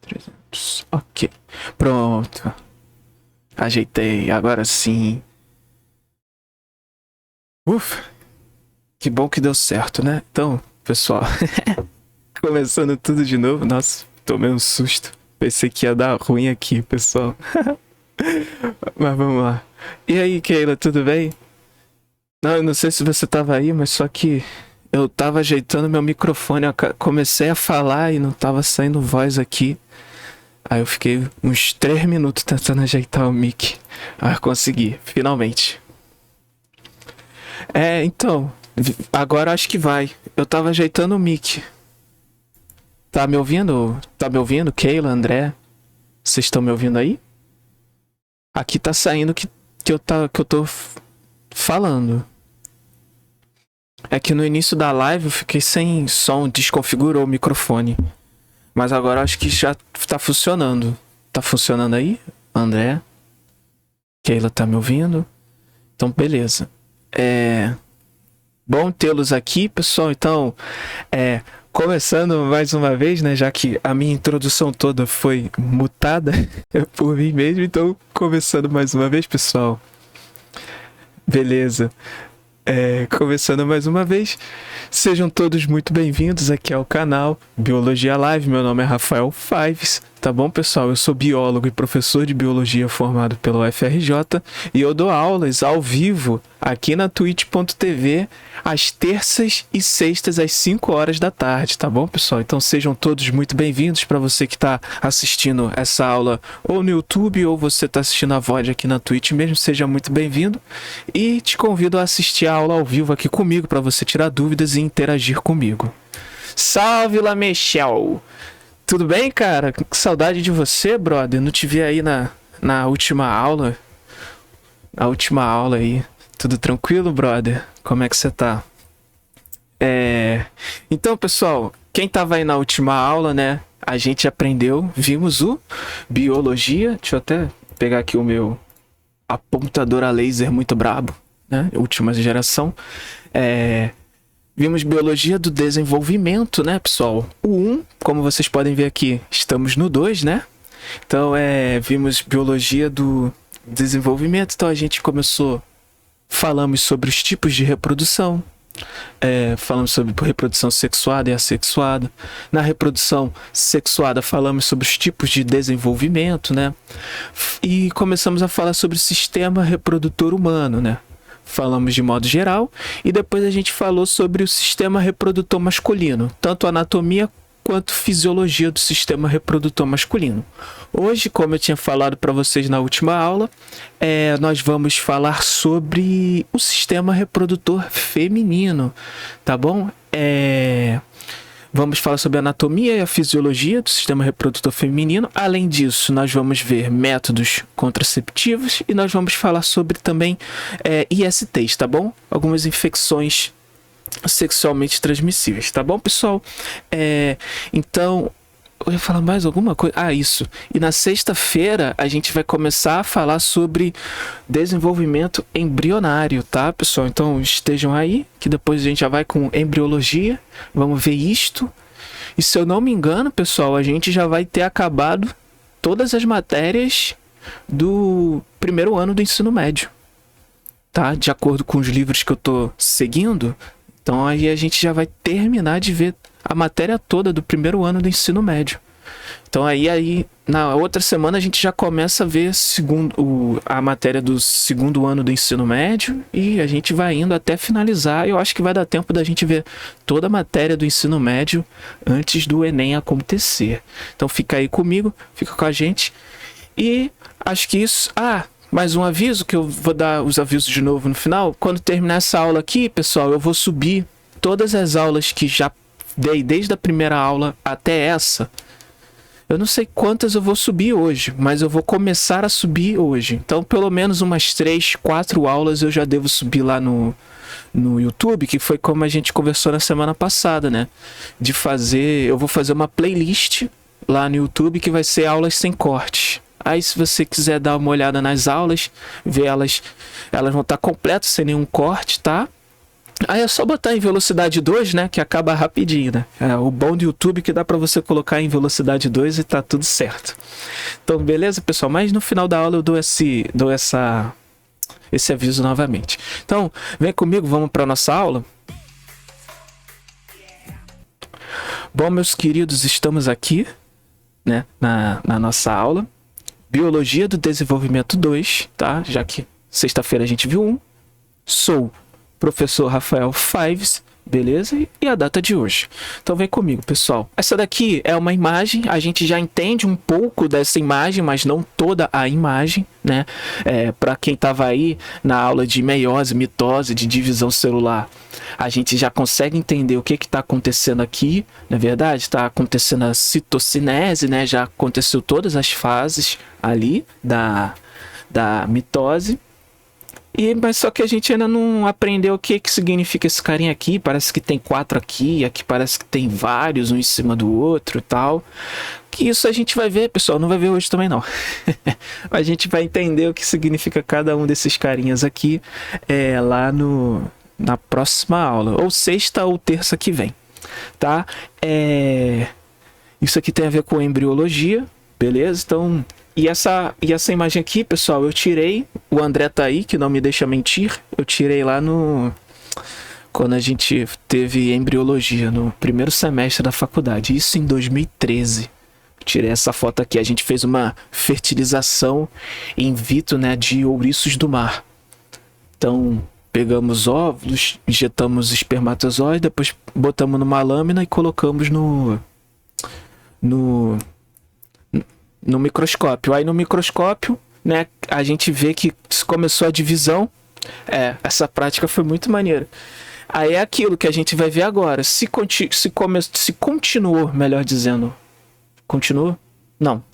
300. Ok. Pronto. Ajeitei. Agora sim. Ufa. Que bom que deu certo, né? Então, pessoal. Começando tudo de novo. Nossa, tomei um susto. Pensei que ia dar ruim aqui, pessoal. Mas vamos lá. E aí, Keila, tudo bem? Não, eu não sei se você tava aí, mas só que eu tava ajeitando meu microfone. Eu comecei a falar e não tava saindo voz aqui. Aí eu fiquei uns 3 minutos tentando ajeitar o mic. Ah, consegui, finalmente. Então, agora acho que vai. Eu tava ajeitando o mic. Tá me ouvindo? Tá me ouvindo, Keila, André? Vocês estão me ouvindo aí? Aqui tá saindo que eu tô falando. É que no início da live eu fiquei sem som, desconfigurou o microfone. Mas agora acho que já tá funcionando. Tá funcionando aí, André? Keila tá me ouvindo? Então, beleza. Bom tê-los aqui, pessoal. Então, começando mais uma vez, né? Já que a minha introdução toda foi mutada por mim mesmo. Então, começando mais uma vez, pessoal. Beleza. Começando mais uma vez, sejam todos muito bem-vindos aqui ao canal Biologia Live. Meu nome é Rafael Fives, tá bom, pessoal? Eu sou biólogo e professor de biologia formado pela UFRJ e eu dou aulas ao vivo aqui na twitch.tv às terças e sextas às 5 horas da tarde, tá bom, pessoal? Então sejam todos muito bem-vindos. Para você que está assistindo essa aula ou no YouTube ou você está assistindo a VOD aqui na Twitch mesmo, seja muito bem-vindo e te convido a assistir a aula ao vivo aqui comigo para você tirar dúvidas e interagir comigo. Salve, Lamechel! Tudo bem, cara? Que saudade de você, brother. Não te vi aí na última aula. Na última aula aí. Tudo tranquilo, brother? Como é que você tá? Então, pessoal, quem tava aí na última aula, né? A gente aprendeu, vimos o biologia. Deixa eu até pegar aqui o meu apontador a laser muito brabo, né? Última geração. Vimos biologia do desenvolvimento, né, pessoal? O 1, como vocês podem ver aqui, estamos no 2, né? Então, vimos biologia do desenvolvimento. Então, a gente falamos sobre os tipos de reprodução. Falamos sobre reprodução sexuada e assexuada. Na reprodução sexuada, falamos sobre os tipos de desenvolvimento, né? E começamos a falar sobre o sistema reprodutor humano, né? Falamos de modo geral e depois a gente falou sobre o sistema reprodutor masculino, tanto anatomia quanto fisiologia do sistema reprodutor masculino. Hoje, como eu tinha falado para vocês na última aula, nós vamos falar sobre o sistema reprodutor feminino, tá bom? Vamos falar sobre a anatomia e a fisiologia do sistema reprodutor feminino. Além disso, nós vamos ver métodos contraceptivos e nós vamos falar sobre também ISTs, tá bom? Algumas infecções sexualmente transmissíveis, tá bom, pessoal? Então, eu ia falar mais alguma coisa? Isso. E na sexta-feira a gente vai começar a falar sobre desenvolvimento embrionário, tá, pessoal? Então estejam aí, que depois a gente já vai com embriologia. Vamos ver isto. E se eu não me engano, pessoal, a gente já vai ter acabado todas as matérias do primeiro ano do ensino médio, tá? De acordo com os livros que eu tô seguindo. Então aí a gente já vai terminar de ver a matéria toda do primeiro ano do ensino médio. Então aí na outra semana a gente já começa a ver a matéria do segundo ano do ensino médio e a gente vai indo até finalizar. Eu acho que vai dar tempo da gente ver toda a matéria do ensino médio antes do Enem acontecer. Então fica aí comigo, fica com a gente. E acho que isso... mais um aviso, que eu vou dar os avisos de novo no final. Quando terminar essa aula aqui, pessoal, eu vou subir todas as aulas que já dei desde a primeira aula até essa. Eu não sei quantas eu vou subir hoje, mas eu vou começar a subir hoje. Então, pelo menos umas 3, 4 aulas eu já devo subir lá no YouTube, que foi como a gente conversou na semana passada, né? Eu vou fazer uma playlist lá no YouTube que vai ser aulas sem cortes. Aí, se você quiser dar uma olhada nas aulas, ver elas vão estar completas, sem nenhum corte, tá? Aí é só botar em velocidade 2, né? Que acaba rapidinho, né? É o bom do YouTube que dá pra você colocar em velocidade 2 e tá tudo certo. Então, beleza, pessoal? Mas no final da aula eu dou esse aviso novamente. Então, vem comigo, vamos pra nossa aula. Bom, meus queridos, estamos aqui, né? Na nossa aula. Biologia do Desenvolvimento 2, tá? Já que sexta-feira a gente viu 1. Sou professor Rafael Fives, beleza? E a data de hoje. Então vem comigo, pessoal. Essa daqui é uma imagem, a gente já entende um pouco dessa imagem, mas não toda a imagem, né? Para quem estava aí na aula de meiose, mitose, de divisão celular, a gente já consegue entender o que está acontecendo aqui, na verdade? Está acontecendo a citocinese, né? Já aconteceu todas as fases ali da mitose. Mas só que a gente ainda não aprendeu o que significa esse carinha aqui. Parece que tem 4 aqui, aqui parece que tem vários, um em cima do outro e tal. Que isso a gente vai ver, pessoal, não vai ver hoje também não. A gente vai entender o que significa cada um desses carinhas aqui lá na próxima aula, ou sexta ou terça que vem, tá? Isso aqui tem a ver com embriologia, beleza? Então... E essa imagem aqui, pessoal, eu tirei, o André tá aí, que não me deixa mentir, eu tirei lá quando a gente teve embriologia, no primeiro semestre da faculdade, isso em 2013. Tirei essa foto aqui, a gente fez uma fertilização in vitro, né, de ouriços do mar. Então, pegamos óvulos, injetamos espermatozoide, depois botamos numa lâmina e colocamos no microscópio. Aí no microscópio, né, a gente vê que começou a divisão. Essa prática foi muito maneira. Aí é aquilo que a gente vai ver agora. Se continuou, melhor dizendo. Continuou? Não.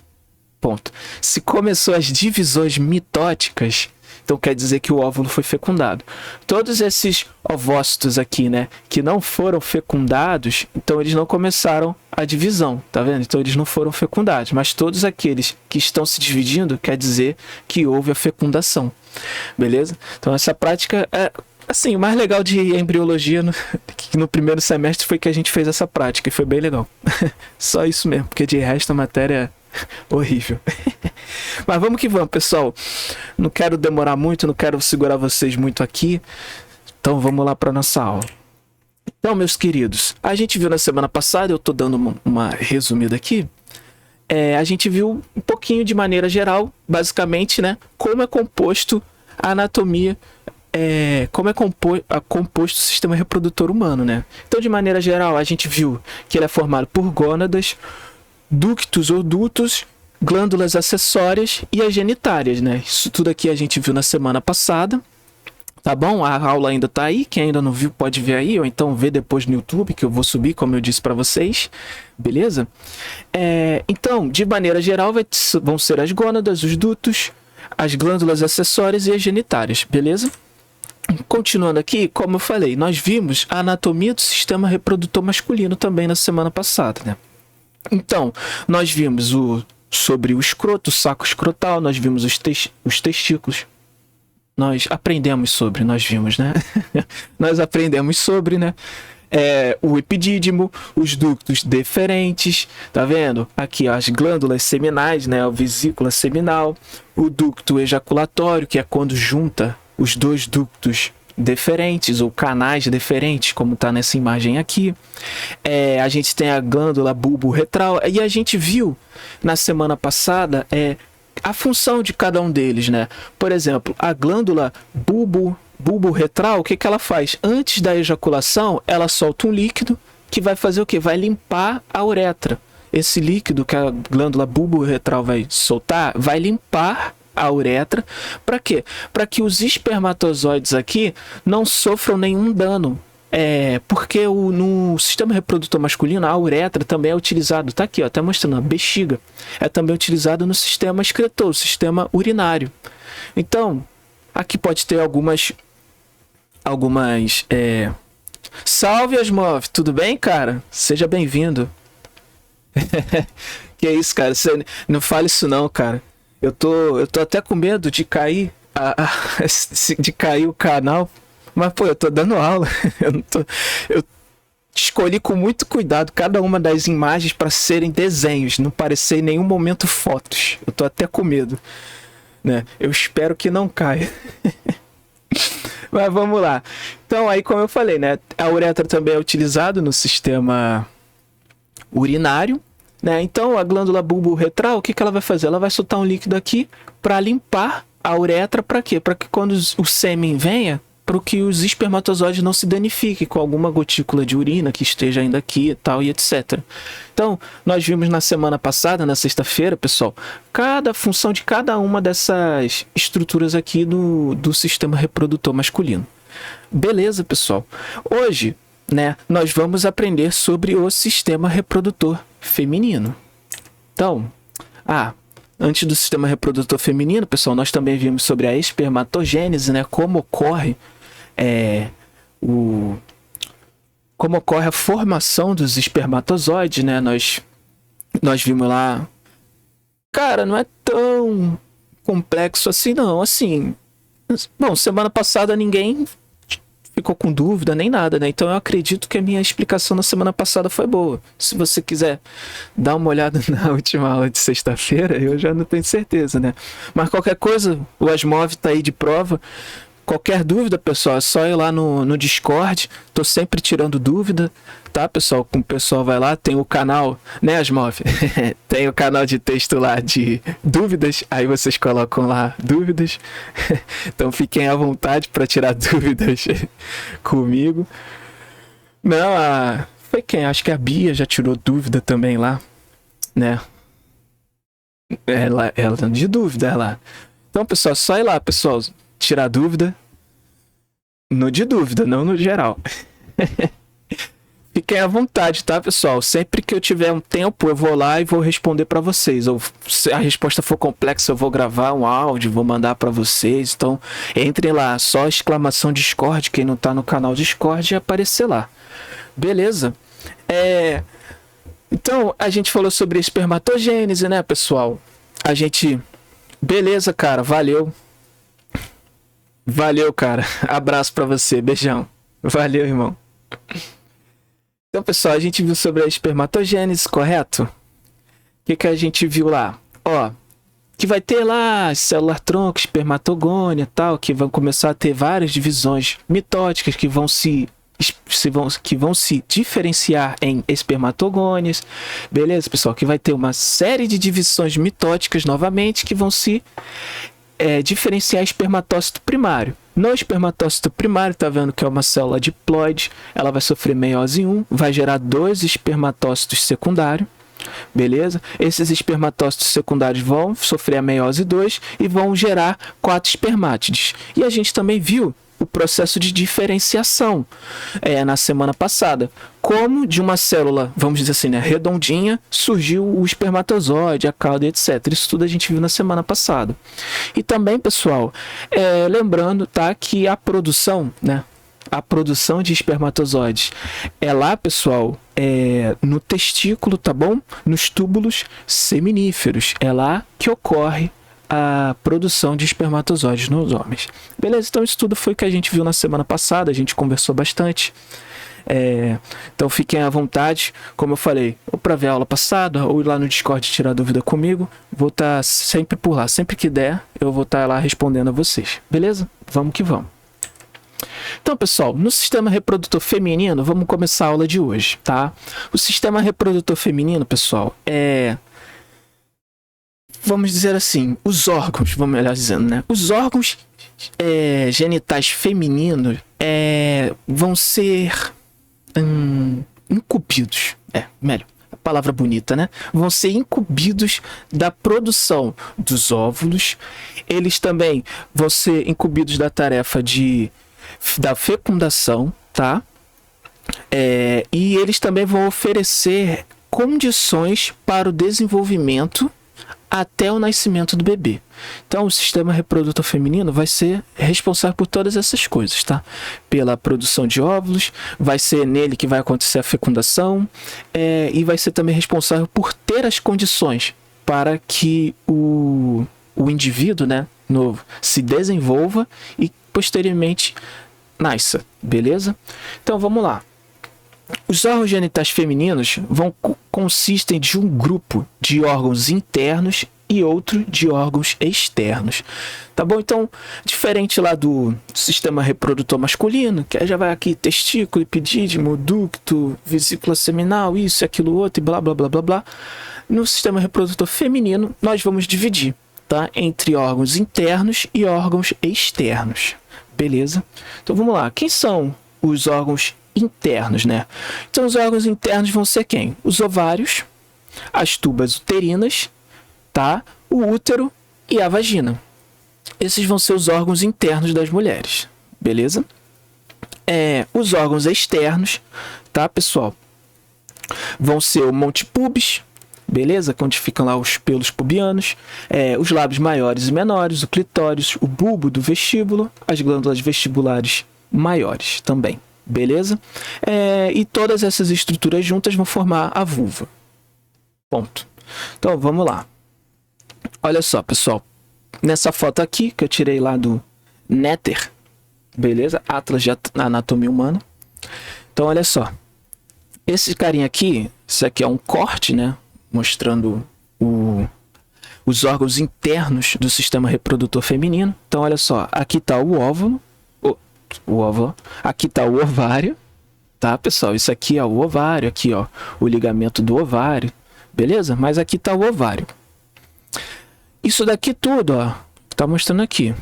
Ponto. Se começou as divisões mitóticas, então quer dizer que o óvulo foi fecundado. Todos esses ovócitos aqui, né, que não foram fecundados, então eles não começaram a divisão, tá vendo? Então eles não foram fecundados, mas todos aqueles que estão se dividindo, quer dizer que houve a fecundação, beleza? Então essa prática é, assim, o mais legal de embriologia no primeiro semestre foi que a gente fez essa prática e foi bem legal. Só isso mesmo, porque de resto a matéria é horrível. Mas vamos que vamos, pessoal. Não quero demorar muito, não quero segurar vocês muito aqui. Então vamos lá para nossa aula. Então, meus queridos, a gente viu na semana passada, eu tô dando uma resumida aqui. A gente viu um pouquinho de maneira geral, basicamente, né, como é composto a anatomia, como é composto o sistema reprodutor humano, né? Então, de maneira geral, a gente viu que ele é formado por gônadas, ductos ou dutos, glândulas acessórias e as genitárias, né? Isso tudo aqui a gente viu na semana passada, tá bom? A aula ainda tá aí, quem ainda não viu pode ver aí, ou então vê depois no YouTube, que eu vou subir, como eu disse para vocês, beleza? Então, de maneira geral, vão ser as gônadas, os dutos, as glândulas acessórias e as genitárias, beleza? Continuando aqui, como eu falei, nós vimos a anatomia do sistema reprodutor masculino também na semana passada, né? Então, nós vimos sobre o escroto, o saco escrotal, nós vimos os testículos. Nós aprendemos sobre, nós vimos, né? Nós aprendemos sobre, né? O epidídimo, os ductos deferentes, tá vendo? Aqui ó, as glândulas seminais, né? A vesícula seminal, o ducto ejaculatório, que é quando junta os dois ductos deferentes ou canais deferentes, como está nessa imagem aqui. A gente tem a glândula bulbo-retral e a gente viu na semana passada a função de cada um deles, né? Por exemplo, a glândula bulbo-retral, o que ela faz? Antes da ejaculação, ela solta um líquido que vai fazer o quê? Vai limpar a uretra. Esse líquido que a glândula bulbo-retral vai soltar vai limpar a uretra. Para quê? Para que os espermatozoides aqui não sofram nenhum dano. Porque no sistema reprodutor masculino, a uretra também é utilizado, tá aqui, ó, até mostrando, a bexiga é também utilizado no sistema excretor, sistema urinário. Então, aqui pode ter algumas Salve, Asmov, tudo bem, cara? Seja bem-vindo. Que é isso, cara? Você não fale isso não, cara. Eu tô até com medo de cair de cair o canal. Mas, pô, eu tô dando aula. Eu não tô... Eu escolhi com muito cuidado cada uma das imagens para serem desenhos, não parecer em nenhum momento fotos. Eu tô até com medo, né? Eu espero que não caia. Mas vamos lá. Então, aí, como eu falei, né? A uretra também é utilizada no sistema urinário, né? Então, a glândula bulbo-retral, o que ela vai fazer? Ela vai soltar um líquido aqui para limpar a uretra. Para quê? Para que quando o sêmen venha, para que os espermatozoides não se danifiquem com alguma gotícula de urina que esteja ainda aqui e tal, e etc. Então, nós vimos na semana passada, na sexta-feira, pessoal, cada função de cada uma dessas estruturas aqui do sistema reprodutor masculino. Beleza, pessoal? Hoje, né, nós vamos aprender sobre o sistema reprodutor feminino. Então, antes do sistema reprodutor feminino, pessoal, nós também vimos sobre a espermatogênese, né, como ocorre a formação dos espermatozoides, né? Nós vimos lá. Cara, não é tão complexo assim, não. Assim, bom, semana passada ninguém ficou com dúvida nem nada, né? Então eu acredito que a minha explicação na semana passada foi boa. Se você quiser dar uma olhada na última aula de sexta-feira, eu já não tenho certeza, né? Mas qualquer coisa, o Asmov tá aí de prova. Qualquer dúvida, pessoal, é só ir lá no Discord. Tô sempre tirando dúvida, tá, pessoal? O pessoal vai lá, tem o canal, né, Asmov? Tem o canal de texto lá de dúvidas, aí vocês colocam lá dúvidas. Então fiquem à vontade para tirar dúvidas comigo. Não, foi quem? Acho que a Bia já tirou dúvida também lá, né? Ela de dúvida, lá. Então, pessoal, só ir lá, pessoal. Tirar dúvida no de dúvida, não no geral. Fiquem à vontade, tá, pessoal? Sempre que eu tiver um tempo, eu vou lá e vou responder para vocês. Ou se a resposta for complexa, eu vou gravar um áudio, vou mandar para vocês. Então, entrem lá, só exclamação Discord, quem não tá no canal Discord, aparecer lá. Beleza? Então, a gente falou sobre espermatogênese, né, pessoal? Beleza, cara, valeu. Valeu, cara. Abraço pra você. Beijão. Valeu, irmão. Então, pessoal, a gente viu sobre a espermatogênese, correto? O que a gente viu lá? Que vai ter lá células tronco, espermatogônia e tal, que vão começar a ter várias divisões mitóticas que vão se diferenciar em espermatogônias. Beleza, pessoal? Que vai ter uma série de divisões mitóticas novamente que vão se diferenciar espermatócito primário. No espermatócito primário, tá vendo que é uma célula diploide, ela vai sofrer meiose 1, vai gerar 2 espermatócitos secundários, beleza? Esses espermatócitos secundários vão sofrer a meiose 2 e vão gerar 4 espermátides. E a gente também viu o processo de diferenciação na semana passada. Como de uma célula, vamos dizer assim, né, redondinha, surgiu o espermatozoide, a cauda, etc. Isso tudo a gente viu na semana passada. E também, pessoal, lembrando, tá, que a produção de espermatozoides é lá, pessoal, no testículo, tá bom? Nos túbulos seminíferos. É lá que ocorre a produção de espermatozoides nos homens. Beleza? Então isso tudo foi o que a gente viu na semana passada, a gente conversou bastante. Então fiquem à vontade, como eu falei, ou para ver a aula passada, ou ir lá no Discord tirar dúvida comigo. Vou estar sempre por lá, sempre que der, eu vou estar lá respondendo a vocês. Beleza? Vamos que vamos. Então, pessoal, no sistema reprodutor feminino, vamos começar a aula de hoje, tá? O sistema reprodutor feminino, pessoal, vamos dizer assim, os órgãos, vamos melhor dizendo, né? Os órgãos genitais femininos vão ser incumbidos. Melhor, a palavra bonita, né? Vão ser incumbidos da produção dos óvulos. Eles também vão ser incumbidos da tarefa da fecundação, tá? E eles também vão oferecer condições para o desenvolvimento até o nascimento do bebê. Então, o sistema reprodutor feminino vai ser responsável por todas essas coisas, tá? Pela produção de óvulos, vai ser nele que vai acontecer a fecundação, e vai ser também responsável por ter as condições para que o indivíduo, né, novo, se desenvolva e, posteriormente, nasça, beleza? Então vamos lá. Os órgãos genitais femininos consistem de um grupo de órgãos internos e outro de órgãos externos, tá bom? Então, diferente lá do sistema reprodutor masculino, que já vai aqui testículo, epidídimo, ducto, vesícula seminal, isso, aquilo, outro, e blá, blá, blá, blá, blá. No sistema reprodutor feminino, nós vamos dividir, tá? Entre órgãos internos e órgãos externos, beleza? Então, vamos lá. Quem são os órgãos internos, né? Então, os órgãos internos vão ser quem? Os ovários, as tubas uterinas, tá? O útero e a vagina. Esses vão ser os órgãos internos das mulheres, beleza? Os órgãos externos, tá, pessoal? Vão ser o monte pubis, beleza? Onde ficam lá os pelos pubianos, os lábios maiores e menores, o clitóris, o bulbo do vestíbulo, as glândulas vestibulares maiores também, beleza? E todas essas estruturas juntas vão formar a vulva. Ponto. Então, vamos lá. Olha só, pessoal. Nessa foto aqui, que eu tirei lá do Netter, beleza? Atlas de Anatomia Humana. Então, olha só. Esse carinha aqui, isso aqui é um corte, né? Mostrando os órgãos internos do sistema reprodutor feminino. Então, olha só. Aqui está o óvulo. Aqui está o ovário. Tá, pessoal? Isso aqui é o ovário. Aqui, ó, o ligamento do ovário. Beleza? Mas aqui está o ovário. Isso daqui tudo, ó, tá mostrando aqui,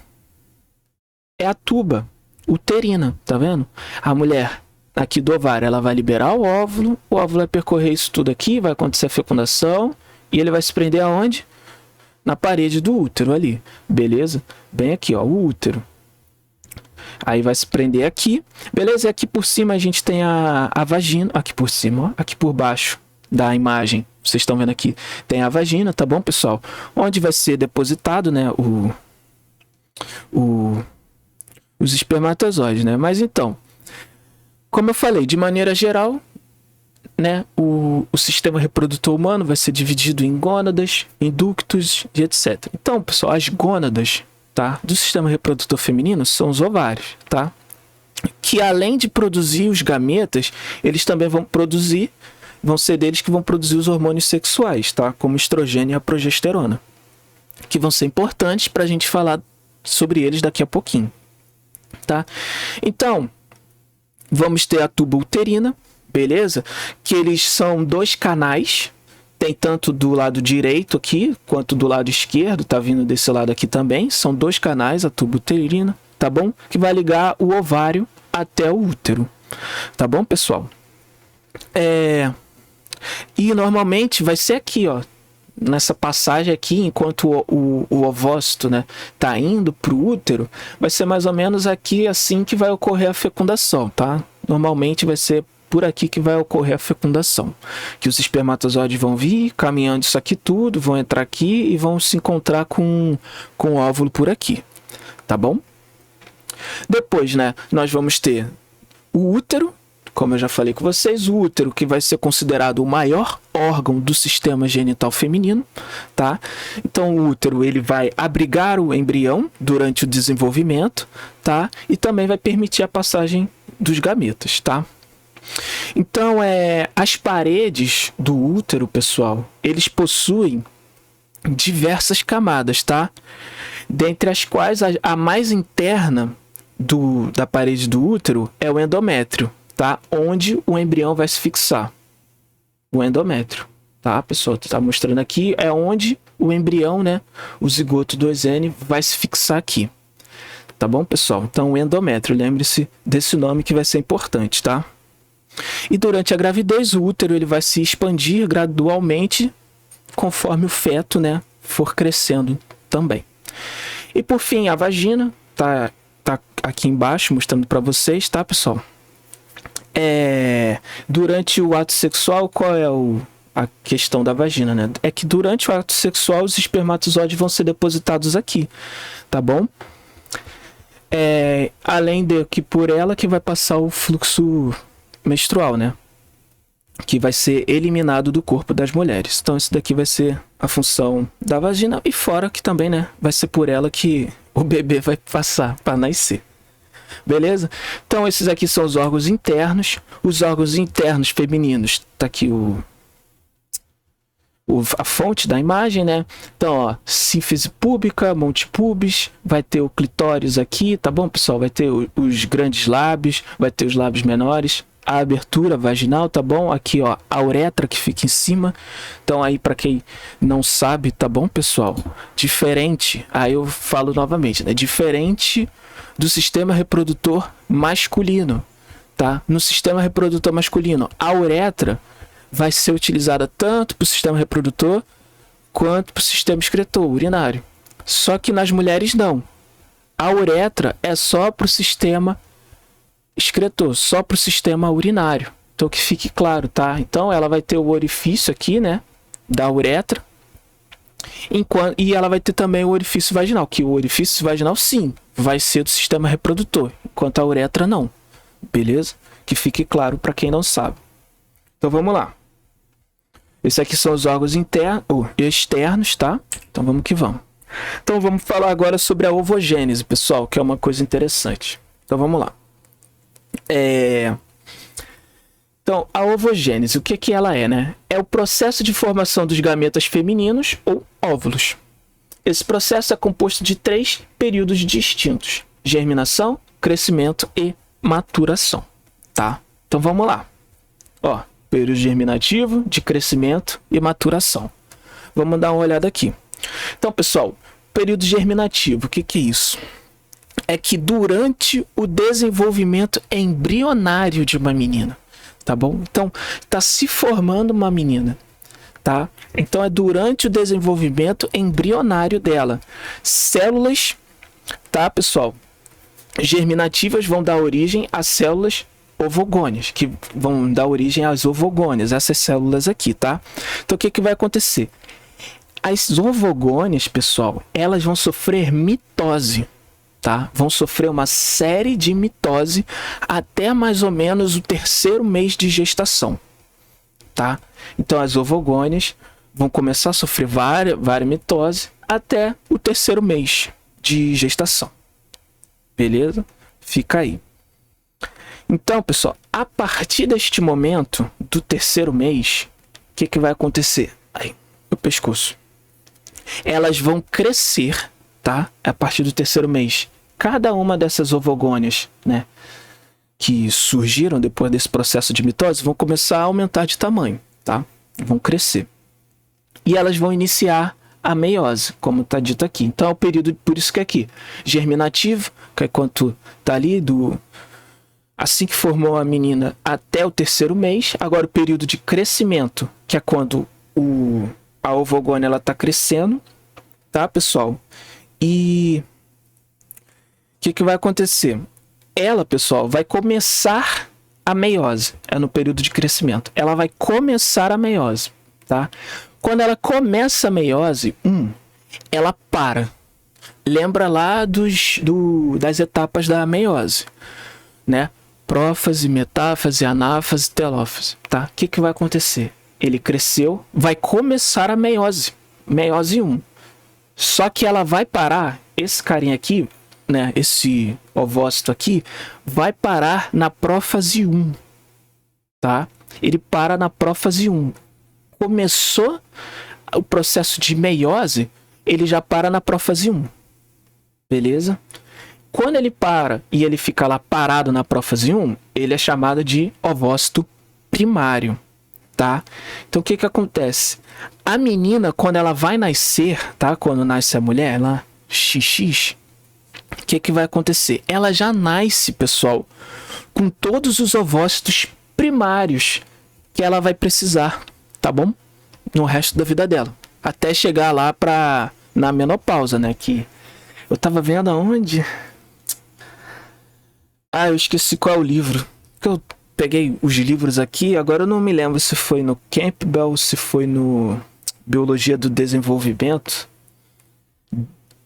é a tuba uterina, tá vendo? A mulher aqui do ovário, ela vai liberar o óvulo vai percorrer isso tudo aqui, vai acontecer a fecundação e ele vai se prender aonde? Na parede do útero ali, beleza? Bem aqui, ó, o útero. Aí vai se prender aqui, beleza? E aqui por cima a gente tem a vagina, aqui por cima, ó, aqui por baixo da imagem. Vocês estão vendo aqui, tem a vagina, tá bom, pessoal? Onde vai ser depositado, né, os espermatozoides, né? Mas então, como eu falei, de maneira geral, né, o sistema reprodutor humano vai ser dividido em gônadas, em ductos e etc. Então, pessoal, as gônadas, tá, do sistema reprodutor feminino são os ovários, tá? Que além de produzir os gametas, eles também vão ser deles que vão produzir os hormônios sexuais, tá? Como o estrogênio e a progesterona, que vão ser importantes para a gente falar sobre eles daqui a pouquinho, tá? Então, vamos ter a tuba uterina, beleza? Que eles são dois canais, tem tanto do lado direito aqui, quanto do lado esquerdo, tá vindo desse lado aqui também, são dois canais, a tuba uterina, tá bom? Que vai ligar o ovário até o útero, tá bom, pessoal? E normalmente vai ser aqui, ó, nessa passagem aqui, enquanto o ovócito, né, tá indo pro útero, vai ser mais ou menos aqui assim que vai ocorrer a fecundação, tá? Normalmente vai ser por aqui que vai ocorrer a fecundação, que os espermatozoides vão vir caminhando isso aqui tudo, vão entrar aqui e vão se encontrar com o óvulo por aqui, tá bom? Depois, né, nós vamos ter o útero. Como eu já falei com vocês, o útero, que vai ser considerado o maior órgão do sistema genital feminino, tá? Então, o útero, ele vai abrigar o embrião durante o desenvolvimento, tá? E também vai permitir a passagem dos gametas, tá? Então, as paredes do útero, pessoal, eles possuem diversas camadas, tá? Dentre as quais a mais interna da parede do útero é o endométrio, tá? Onde o embrião vai se fixar. O endométrio, tá, pessoal? Tá mostrando aqui, é onde o embrião, né, o zigoto 2N, vai se fixar aqui. Tá bom, pessoal? Então, o endométrio, lembre-se desse nome que vai ser importante, tá? E durante a gravidez, o útero ele vai se expandir gradualmente conforme o feto, né, for crescendo também. E por fim, a vagina, tá aqui embaixo mostrando para vocês, tá, pessoal? Durante o ato sexual, qual é a questão da vagina, né? É que durante o ato sexual os espermatozoides vão ser depositados aqui, tá bom? Além de que por ela que vai passar o fluxo menstrual, né? Que vai ser eliminado do corpo das mulheres. Então isso daqui vai ser a função da vagina, e fora que também, né, vai ser por ela que o bebê vai passar para nascer. Beleza? Então esses aqui são os órgãos internos. Os órgãos internos femininos, tá aqui a fonte da imagem, né? Então, ó, sínfise púbica, monte pubis, vai ter o clitóris aqui, tá bom, pessoal? Vai ter os grandes lábios, vai ter os lábios menores, a abertura vaginal, tá bom? Aqui, ó, a uretra que fica em cima. Então, aí, para quem não sabe, tá bom, pessoal? Diferente, aí eu falo novamente, né? Diferente do sistema reprodutor masculino, tá? No sistema reprodutor masculino, a uretra vai ser utilizada tanto para o sistema reprodutor quanto para o sistema excretor, urinário. Só que nas mulheres não. A uretra é só para o sistema excretor, só para o sistema urinário. Então que fique claro, tá? Então ela vai ter o orifício aqui, né, da uretra, e ela vai ter também o orifício vaginal, que o orifício vaginal sim, vai ser do sistema reprodutor, enquanto a uretra não. Beleza? Que fique claro para quem não sabe. Então vamos lá. Esses aqui são os órgãos internos ou externos, tá? Então vamos que vamos. Então vamos falar agora sobre a ovogênese, pessoal, que é uma coisa interessante. Então vamos lá. Então a ovogênese, o que ela é, né? É o processo de formação dos gametas femininos ou óvulos. Esse processo é composto de 3 períodos distintos: germinação, crescimento e maturação, tá? Então vamos lá. Ó, período germinativo, de crescimento e maturação. Vamos dar uma olhada aqui. Então, pessoal, período germinativo, o que é isso? É que durante o desenvolvimento embrionário de uma menina, tá bom? Então, está se formando uma menina, tá? Então, é durante o desenvolvimento embrionário dela. Células, tá, pessoal? Germinativas vão dar origem a células ovogôneas, que vão dar origem às ovogôneas, essas células aqui, tá? Então, o que vai acontecer? As ovogôneas, pessoal, elas vão sofrer mitose, tá? Vão sofrer uma série de mitose até mais ou menos o 3º mês de gestação, tá? Então, as ovogôneas vão começar a sofrer várias mitose até o 3º mês de gestação. Beleza? Fica aí. Então, pessoal, a partir deste momento, do 3º mês, o que vai acontecer? Aí, o pescoço. Elas vão crescer, tá? A partir do 3º mês. Cada uma dessas ovogôneas, né, que surgiram depois desse processo de mitose, vão começar a aumentar de tamanho, tá? Vão crescer. E elas vão iniciar a meiose, como está dito aqui. Então, é o período, por isso que é aqui, germinativo, que é quando tá ali assim que formou a menina até o 3º mês. Agora o período de crescimento, que é quando a ovogônia ela tá crescendo, tá, pessoal? E o que vai acontecer? Ela, pessoal, vai começar a meiose. É no período de crescimento. Ela vai começar a meiose, tá? Quando ela começa a meiose, ela para. Lembra lá das etapas da meiose, né? Prófase, metáfase, anáfase, telófase, tá? O que vai acontecer? Ele cresceu, vai começar a meiose, meiose 1. Só que ela vai parar, esse carinha aqui, né, esse ovócito aqui, vai parar na prófase 1, tá? Ele para na prófase 1. Começou o processo de meiose, ele já para na prófase 1. Beleza? Quando ele para e ele fica lá parado na prófase 1, ele é chamado de ovócito primário, tá? Então, o que acontece? A menina, quando ela vai nascer, tá? Quando nasce a mulher lá, XX, o que vai acontecer? Ela já nasce, pessoal, com todos os ovócitos primários que ela vai precisar, tá bom? No resto da vida dela. Até chegar lá na menopausa, né? Que eu tava vendo aonde... eu esqueci qual é o livro. Que eu peguei os livros aqui, agora eu não me lembro se foi no Campbell, se foi no Biologia do Desenvolvimento.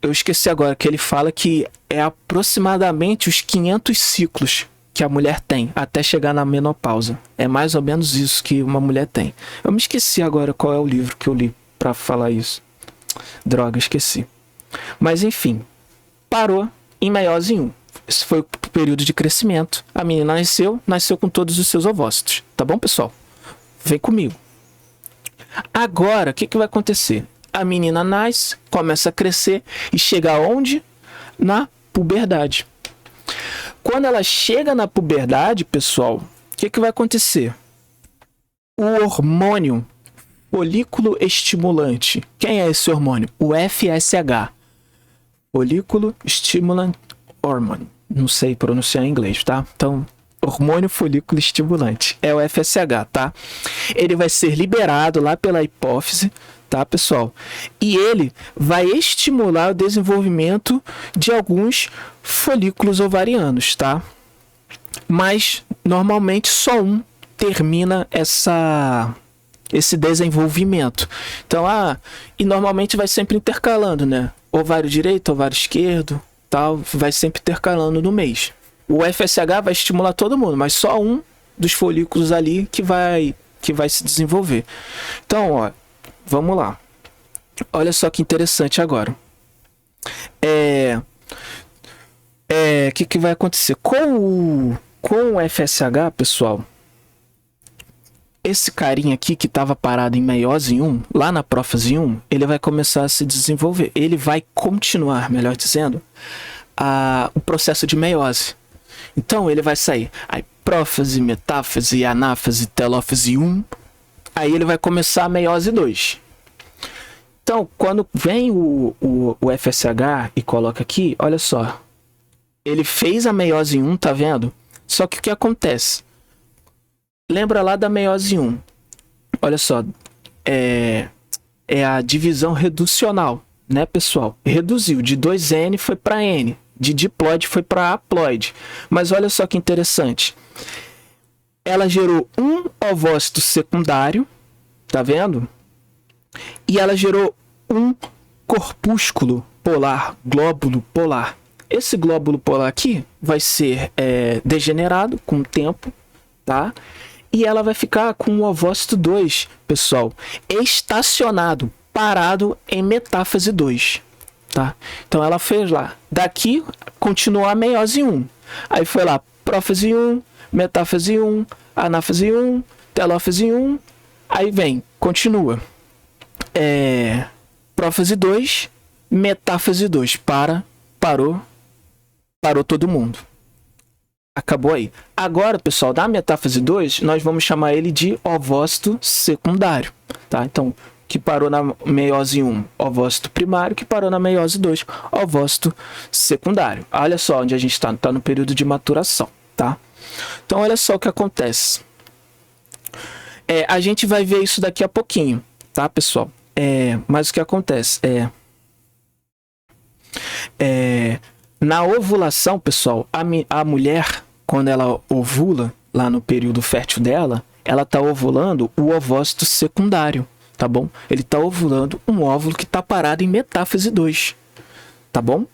Eu esqueci agora, que ele fala que é aproximadamente os 500 ciclos que a mulher tem até chegar na menopausa. É mais ou menos isso que uma mulher tem. Eu me esqueci agora qual é o livro que eu li pra falar isso. Droga, esqueci. Mas enfim, parou em meiose 1. esse foi o período de crescimento. A menina nasceu com todos os seus ovócitos. Tá bom, pessoal? Vem comigo. Agora, o que vai acontecer? A menina nasce, começa a crescer e chega aonde? Na puberdade. Quando ela chega na puberdade, pessoal, o que vai acontecer? O hormônio folículo estimulante. Quem é esse hormônio? O FSH. Folículo Stimulant Hormone. Não sei pronunciar em inglês, tá? Então, hormônio folículo estimulante. É o FSH, tá? Ele vai ser liberado lá pela hipófise, tá, pessoal? E ele vai estimular o desenvolvimento de alguns folículos ovarianos, tá? Mas, normalmente, só um termina esse desenvolvimento. Então, e normalmente vai sempre intercalando, né? Ovário direito, ovário esquerdo, tal, vai sempre intercalando no mês. O FSH vai estimular todo mundo, mas só um dos folículos ali que vai se desenvolver. Então, ó, vamos lá. Olha só que interessante agora. Que vai acontecer com o FSH, pessoal? Esse carinha aqui que estava parado em meiose 1, lá na prófase 1, ele vai começar a se desenvolver. Ele vai continuar, melhor dizendo, o processo de meiose. Então, ele vai sair aí prófase, metáfase, anáfase, telófase 1. Aí ele vai começar a meiose 2. Então, quando vem o FSH e coloca aqui, olha só. Ele fez a meiose 1, tá vendo? Só que o que acontece? Lembra lá da meiose 1. Olha só. É a divisão reducional, né, pessoal? Reduziu. De 2N foi para N. De diploide foi para haploide. Mas olha só que interessante. Ela gerou um ovócito secundário. Tá vendo? E ela gerou um corpúsculo polar, glóbulo polar. Esse glóbulo polar aqui vai ser degenerado com o tempo, tá? E ela vai ficar com o ovócito 2, pessoal, estacionado, parado em metáfase 2, tá? Então ela fez lá, daqui continuou a meiose 1. Aí foi lá, prófase 1, metáfase 1, anáfase 1, telófase 1, aí vem, continua. Prófase 2, metáfase 2, parou todo mundo. Acabou aí. Agora, pessoal, da metáfase 2, nós vamos chamar ele de ovócito secundário, tá? Então, que parou na meiose 1, ovócito primário, que parou na meiose 2, ovócito secundário. Olha só onde a gente está no período de maturação, tá? Então, olha só o que acontece. A gente vai ver isso daqui a pouquinho, tá, pessoal? Mas o que acontece na ovulação, pessoal, a mulher, quando ela ovula, lá no período fértil dela, ela está ovulando o ovócito secundário, tá bom? Ele está ovulando um óvulo que está parado em metáfase 2, tá bom?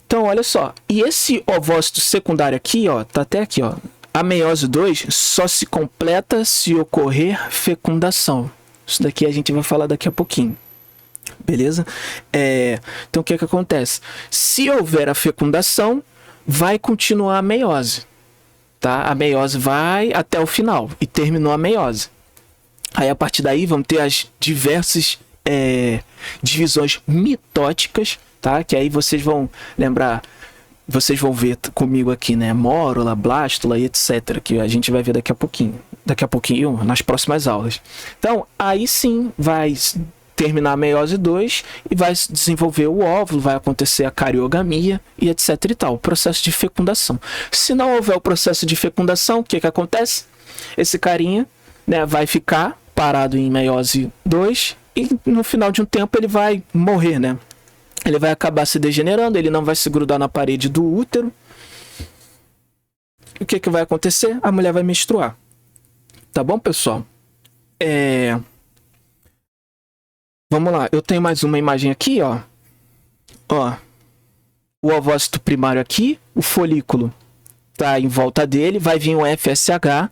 Então, olha só, e esse ovócito secundário aqui, ó, tá até aqui, ó, a meiose 2 só se completa se ocorrer fecundação. Isso daqui a gente vai falar daqui a pouquinho. Beleza? Então, o que acontece? Se houver a fecundação, vai continuar a meiose. Tá? A meiose vai até o final e terminou a meiose. Aí, a partir daí, vamos ter as diversas divisões mitóticas, tá? Que aí vocês vão lembrar, vocês vão ver comigo aqui, né? Mórula, blástula e etc. Que a gente vai ver daqui a pouquinho. Daqui a pouquinho, nas próximas aulas. Então, aí sim vai terminar a meiose 2 e vai se desenvolver o óvulo, vai acontecer a cariogamia e etc e tal, o processo de fecundação. Se não houver o processo de fecundação, o que acontece? Esse carinha, né, vai ficar parado em meiose 2 e no final de um tempo ele vai morrer, né? Ele vai acabar se degenerando, ele não vai se grudar na parede do útero. E o que vai acontecer? A mulher vai menstruar. Tá bom, pessoal? Vamos lá, eu tenho mais uma imagem aqui, ó. Ó, o ovócito primário aqui, o folículo tá em volta dele, vai vir o FSH,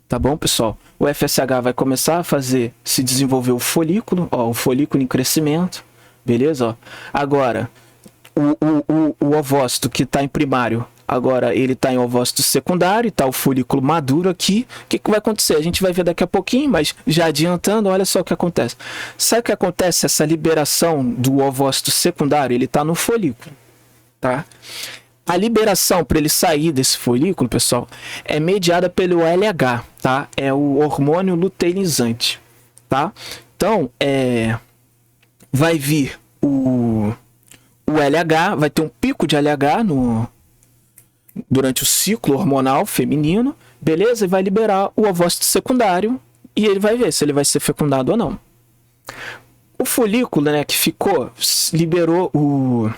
tá bom, pessoal? O FSH vai começar a se desenvolver o folículo, ó, o folículo em crescimento, beleza? Ó. Agora, o ovócito que tá em primário Agora ele está em ovócito secundário, está o folículo maduro aqui. O que vai acontecer? A gente vai ver daqui a pouquinho, mas já adiantando, olha só o que acontece. Sabe o que acontece? Essa liberação do ovócito secundário, ele está no folículo, tá? A liberação para ele sair desse folículo, pessoal, é mediada pelo LH, tá? É o hormônio luteinizante, tá? Então, vai vir o LH, vai ter um pico de LH durante o ciclo hormonal feminino, beleza? E vai liberar o ovócito secundário e ele vai ver se ele vai ser fecundado ou não. O folículo, né, que ficou, liberou o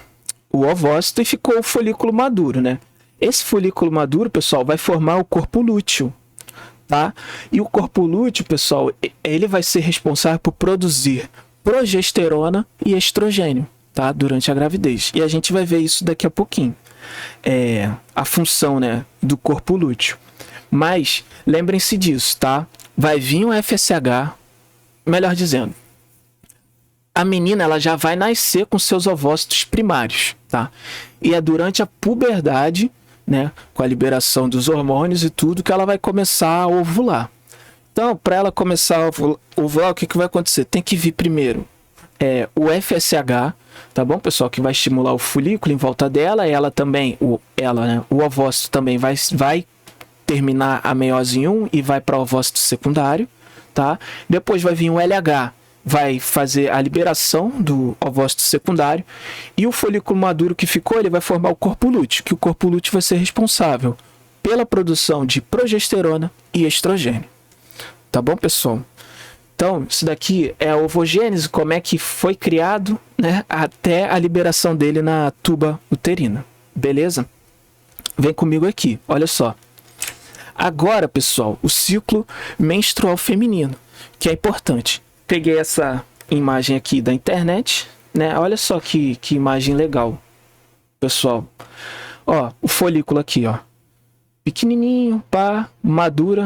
ovócito e ficou o folículo maduro, né? Esse folículo maduro, pessoal, vai formar o corpo lúteo, tá? E o corpo lúteo, pessoal, ele vai ser responsável por produzir progesterona e estrogênio, tá? Durante a gravidez. E a gente vai ver isso daqui a pouquinho. A função, né, do corpo lúteo. Mas lembrem-se disso, tá? Vai vir um FSH, melhor dizendo, a menina ela já vai nascer com seus ovócitos primários, tá? E é durante a puberdade, né, com a liberação dos hormônios e tudo, que ela vai começar a ovular. Então, para ela começar a ovular, o que vai acontecer? Tem que vir primeiro o FSH, tá bom, pessoal? Que vai estimular o folículo em volta dela. Ela também, o ovócito também vai terminar a meiose em 1 e vai para o ovócito secundário, tá? Depois vai vir o LH, vai fazer a liberação do ovócito secundário, e o folículo maduro que ficou, ele vai formar o corpo lúteo, que o corpo lúteo vai ser responsável pela produção de progesterona e estrogênio. Tá bom, pessoal? Então, isso daqui é a ovogênese, como é que foi criado, né, até a liberação dele na tuba uterina. Beleza? Vem comigo aqui, olha só. Agora, pessoal, o ciclo menstrual feminino, que é importante. Peguei essa imagem aqui da internet, né? Olha só que imagem legal, pessoal. Ó, o folículo aqui, ó. Pequenininho, pá,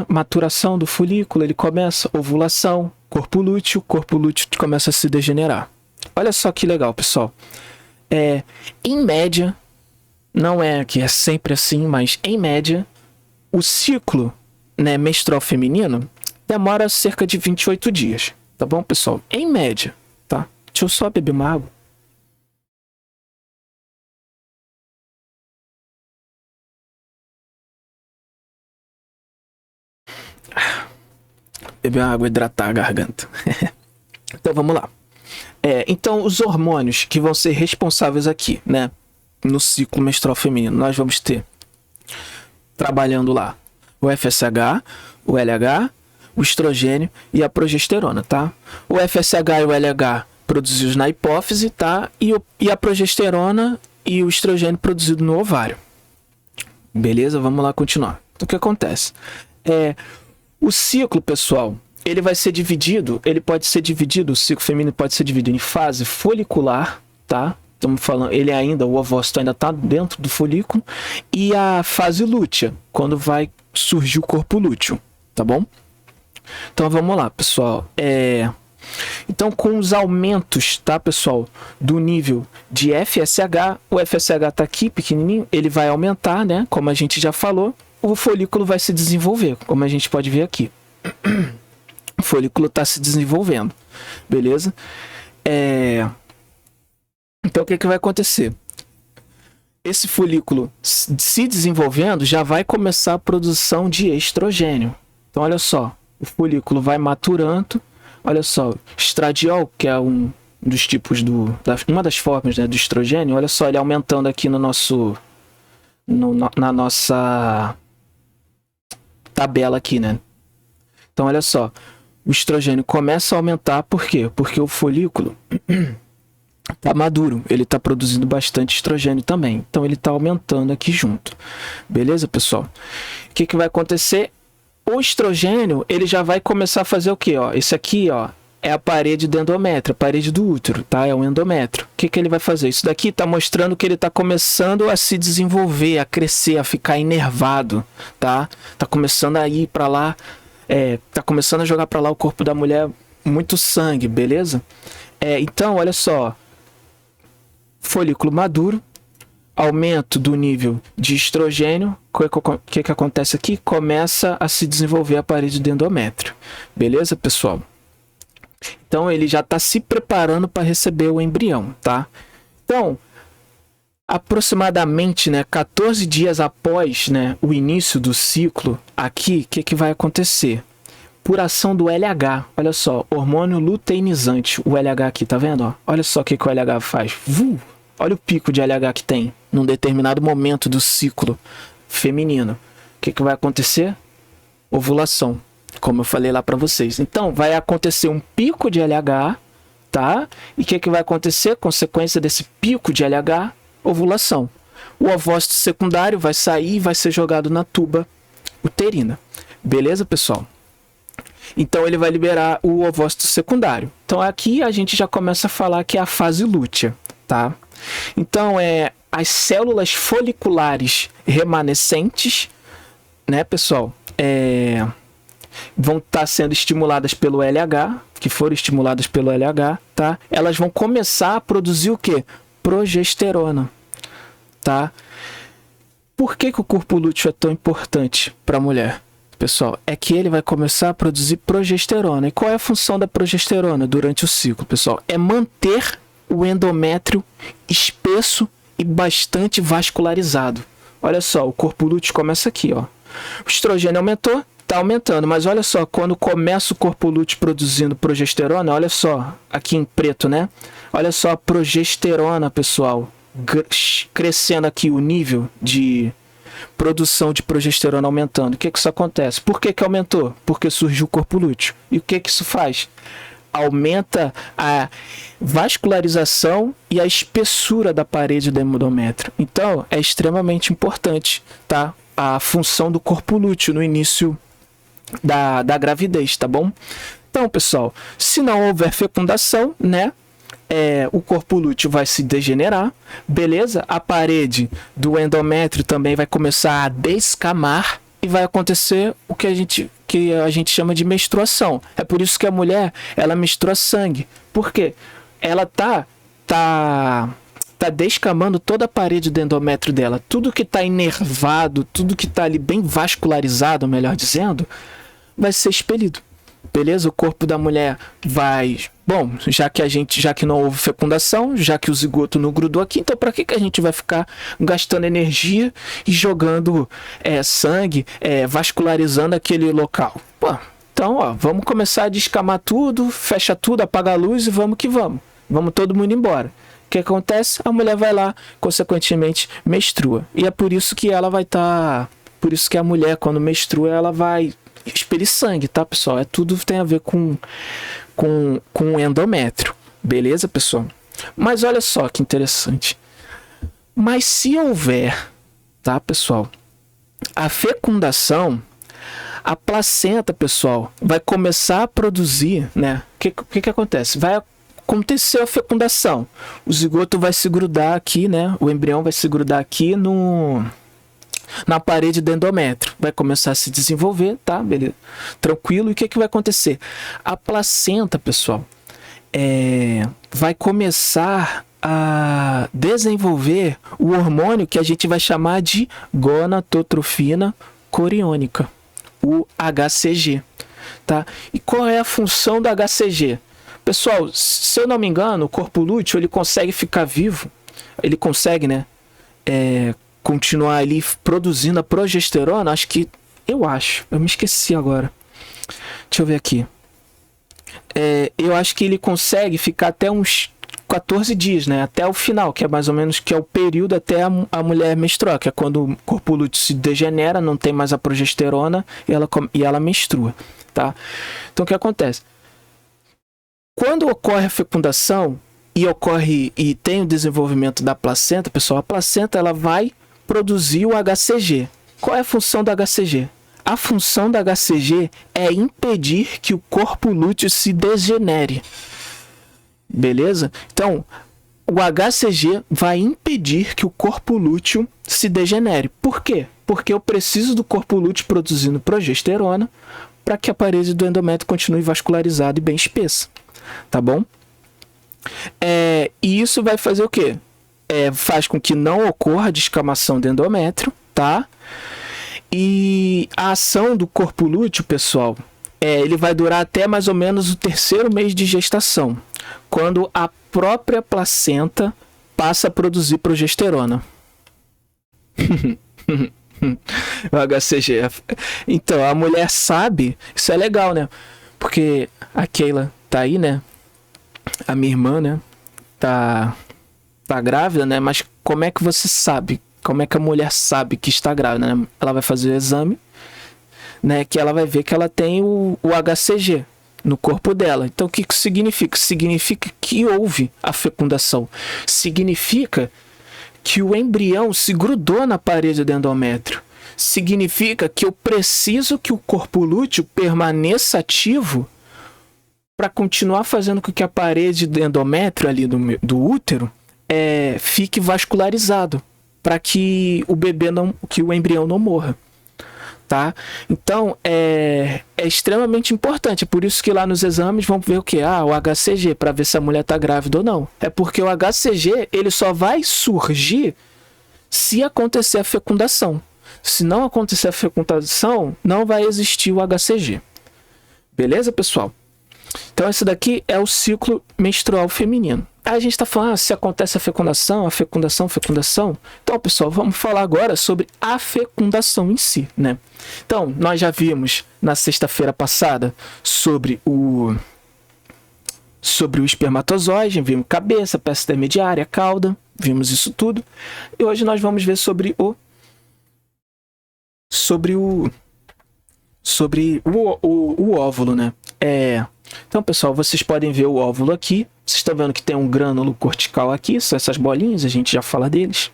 maturação do folículo, ele começa, ovulação, corpo lúteo começa a se degenerar. Olha só que legal, pessoal. Em média, não é que é sempre assim, mas em média, o ciclo, né, menstrual feminino demora cerca de 28 dias. Tá bom, pessoal? Em média, tá? Deixa eu só beber uma água. Beber uma água, hidratar a garganta. Então, vamos lá. Então, os hormônios que vão ser responsáveis aqui, né? No ciclo menstrual feminino, nós vamos ter, trabalhando lá, o FSH, o LH, o estrogênio e a progesterona, tá? O FSH e o LH produzidos na hipófise, tá? E a progesterona e o estrogênio produzido no ovário. Beleza? Vamos lá continuar. Então, o que acontece? O ciclo, pessoal, ele vai ser dividido, o ciclo feminino pode ser dividido em fase folicular, tá? Estamos falando, o ovócito ainda está dentro do folículo, e a fase lútea, quando vai surgir o corpo lúteo, tá bom? Então vamos lá, pessoal. Então, com os aumentos, tá, pessoal, do nível de FSH, o FSH está aqui pequenininho, ele vai aumentar, né? Como a gente já falou, o folículo vai se desenvolver, como a gente pode ver aqui. O folículo está se desenvolvendo, beleza? Então, o que vai acontecer? Esse folículo se desenvolvendo já vai começar a produção de estrogênio. Então, olha só. O folículo vai maturando, olha só, estradiol, que é um dos tipos uma das formas, né, do estrogênio, olha só, ele aumentando aqui na nossa tabela aqui, né? Então, olha só, o estrogênio começa a aumentar, por quê? Porque o folículo está maduro, ele está produzindo bastante estrogênio também, então ele está aumentando aqui junto. Beleza, pessoal? O que vai acontecer? O estrogênio, ele já vai começar a fazer o quê? Ó, esse aqui, ó, é a parede do endométrio, a parede do útero, tá? É o endométrio. O que ele vai fazer? Isso daqui está mostrando que ele está começando a se desenvolver, a crescer, a ficar inervado, tá? Tá começando a ir para lá, tá começando a jogar para lá o corpo da mulher muito sangue, beleza? Então, olha só, folículo maduro, aumento do nível de estrogênio, o que acontece aqui? Começa a se desenvolver a parede do endométrio. Beleza, pessoal? Então, ele já está se preparando para receber o embrião, tá? Então, aproximadamente, né, 14 dias após, né, o início do ciclo, aqui, o que vai acontecer? Por ação do LH, olha só, hormônio luteinizante, o LH aqui, tá vendo? Ó? Olha só o que o LH faz. Olha o pico de LH que tem num determinado momento do ciclo feminino. O que vai acontecer? Ovulação, como eu falei lá para vocês. Então, vai acontecer um pico de LH, tá? E o que vai acontecer? Consequência desse pico de LH, ovulação. O ovócito secundário vai sair e vai ser jogado na tuba uterina. Beleza, pessoal? Então, ele vai liberar o ovócito secundário. Então, aqui a gente já começa a falar que é a fase lútea, tá? Então, as células foliculares remanescentes, né, pessoal, vão estar sendo estimuladas pelo LH, que foram estimuladas pelo LH, tá? Elas vão começar a produzir o quê? Progesterona, tá? Por que o corpo lúteo é tão importante para a mulher? Pessoal, é que ele vai começar a produzir progesterona. E qual é a função da progesterona durante o ciclo, pessoal? É manter o endométrio espesso e bastante vascularizado. Olha só, o corpo lúteo começa aqui, ó. O estrogênio aumentou, tá aumentando, mas olha só, quando começa o corpo lúteo produzindo progesterona, olha só, aqui em preto, né? Olha só a progesterona, pessoal, crescendo aqui o nível de produção de progesterona aumentando. O que isso acontece? Por que aumentou? Porque surgiu o corpo lúteo. E o que isso faz? Aumenta a vascularização e a espessura da parede do endométrio. Então, é extremamente importante, tá? A função do corpo lúteo no início da gravidez, tá bom? Então, pessoal, se não houver fecundação, né? O corpo lúteo vai se degenerar, beleza? A parede do endométrio também vai começar a descamar e vai acontecer o que a gente chama de menstruação. É por isso que a mulher, ela menstrua sangue. Por quê? Ela tá descamando toda a parede do endométrio dela. Tudo que tá inervado, tudo que tá ali bem vascularizado, melhor dizendo, vai ser expelido. Beleza? O corpo da mulher vai... Bom, já que não houve fecundação, já que o zigoto não grudou aqui, então para que a gente vai ficar gastando energia e jogando sangue, vascularizando aquele local? Pô, então, ó, vamos começar a descamar tudo, fecha tudo, apaga a luz e vamos que vamos. Vamos todo mundo embora. O que acontece? A mulher vai lá, consequentemente, menstrua. E é por isso que ela vai estar... Por isso que a mulher, quando menstrua, ela vai expelir sangue, tá, pessoal? Tudo tem a ver com o endométrio. Beleza, pessoal? Mas olha só que interessante. Mas se houver, tá, pessoal, a fecundação, a placenta, pessoal, vai começar a produzir, né? O que acontece? Vai acontecer a fecundação. O zigoto vai se grudar aqui, né? O embrião vai se grudar aqui na parede do endométrio. Vai começar a se desenvolver, tá? Beleza. Tranquilo. E o que vai acontecer? A placenta, pessoal, vai começar a desenvolver o hormônio que a gente vai chamar de gonatotrofina coriônica, o HCG, tá? E qual é a função do HCG? Pessoal, se eu não me engano, o corpo lúteo, ele consegue ficar vivo, ele consegue, né, continuar ali produzindo a progesterona, eu me esqueci agora, deixa eu ver aqui, eu acho que ele consegue ficar até uns 14 dias, né, até o final, que é mais ou menos que é o período até a mulher menstruar, que é quando o corpo lúteo se degenera, não tem mais a progesterona e ela menstrua, tá? Então o que acontece? Quando ocorre a fecundação e tem o desenvolvimento da placenta, pessoal, a placenta ela vai produzir o HCG. Qual é a função do HCG? A função do HCG é impedir que o corpo lúteo se degenere. Beleza? Então, o HCG vai impedir que o corpo lúteo se degenere. Por quê? Porque eu preciso do corpo lúteo produzindo progesterona para que a parede do endométrio continue vascularizada e bem espessa. Tá bom? E isso vai fazer o quê? faz com que não ocorra descamação do endométrio, tá? E a ação do corpo lúteo, pessoal, ele vai durar até mais ou menos o 3º mês de gestação, quando a própria placenta passa a produzir progesterona. O HCG. Então, a mulher sabe, isso é legal, né? Porque a Keila tá aí, né? A minha irmã, né? Tá grávida, né? Mas como é que você sabe? Como é que a mulher sabe que está grávida, né? Ela vai fazer o exame, né? Que ela vai ver que ela tem o HCG no corpo dela. Então, o que isso significa? Significa que houve a fecundação. Significa que o embrião se grudou na parede do endométrio. Significa que eu preciso que o corpo lúteo permaneça ativo para continuar fazendo com que a parede do endométrio ali do útero fique vascularizado, para que o embrião não morra, tá? Então é extremamente importante. É por isso que lá nos exames vão ver o que? O HCG, para ver se a mulher está grávida ou não. É porque o HCG ele só vai surgir se acontecer a fecundação. Se não acontecer a fecundação, não vai existir o HCG. Beleza, pessoal? Então esse daqui é o ciclo menstrual feminino. Aí a gente está falando se acontece a fecundação. Então, pessoal, vamos falar agora sobre a fecundação em si, né? Então, nós já vimos na sexta-feira passada sobre o espermatozoide, vimos cabeça, peça intermediária, cauda, vimos isso tudo. E hoje nós vamos ver sobre o óvulo, né? Então, pessoal, vocês podem ver o óvulo aqui. Vocês estão vendo que tem um grânulo cortical aqui, são essas bolinhas, a gente já fala deles.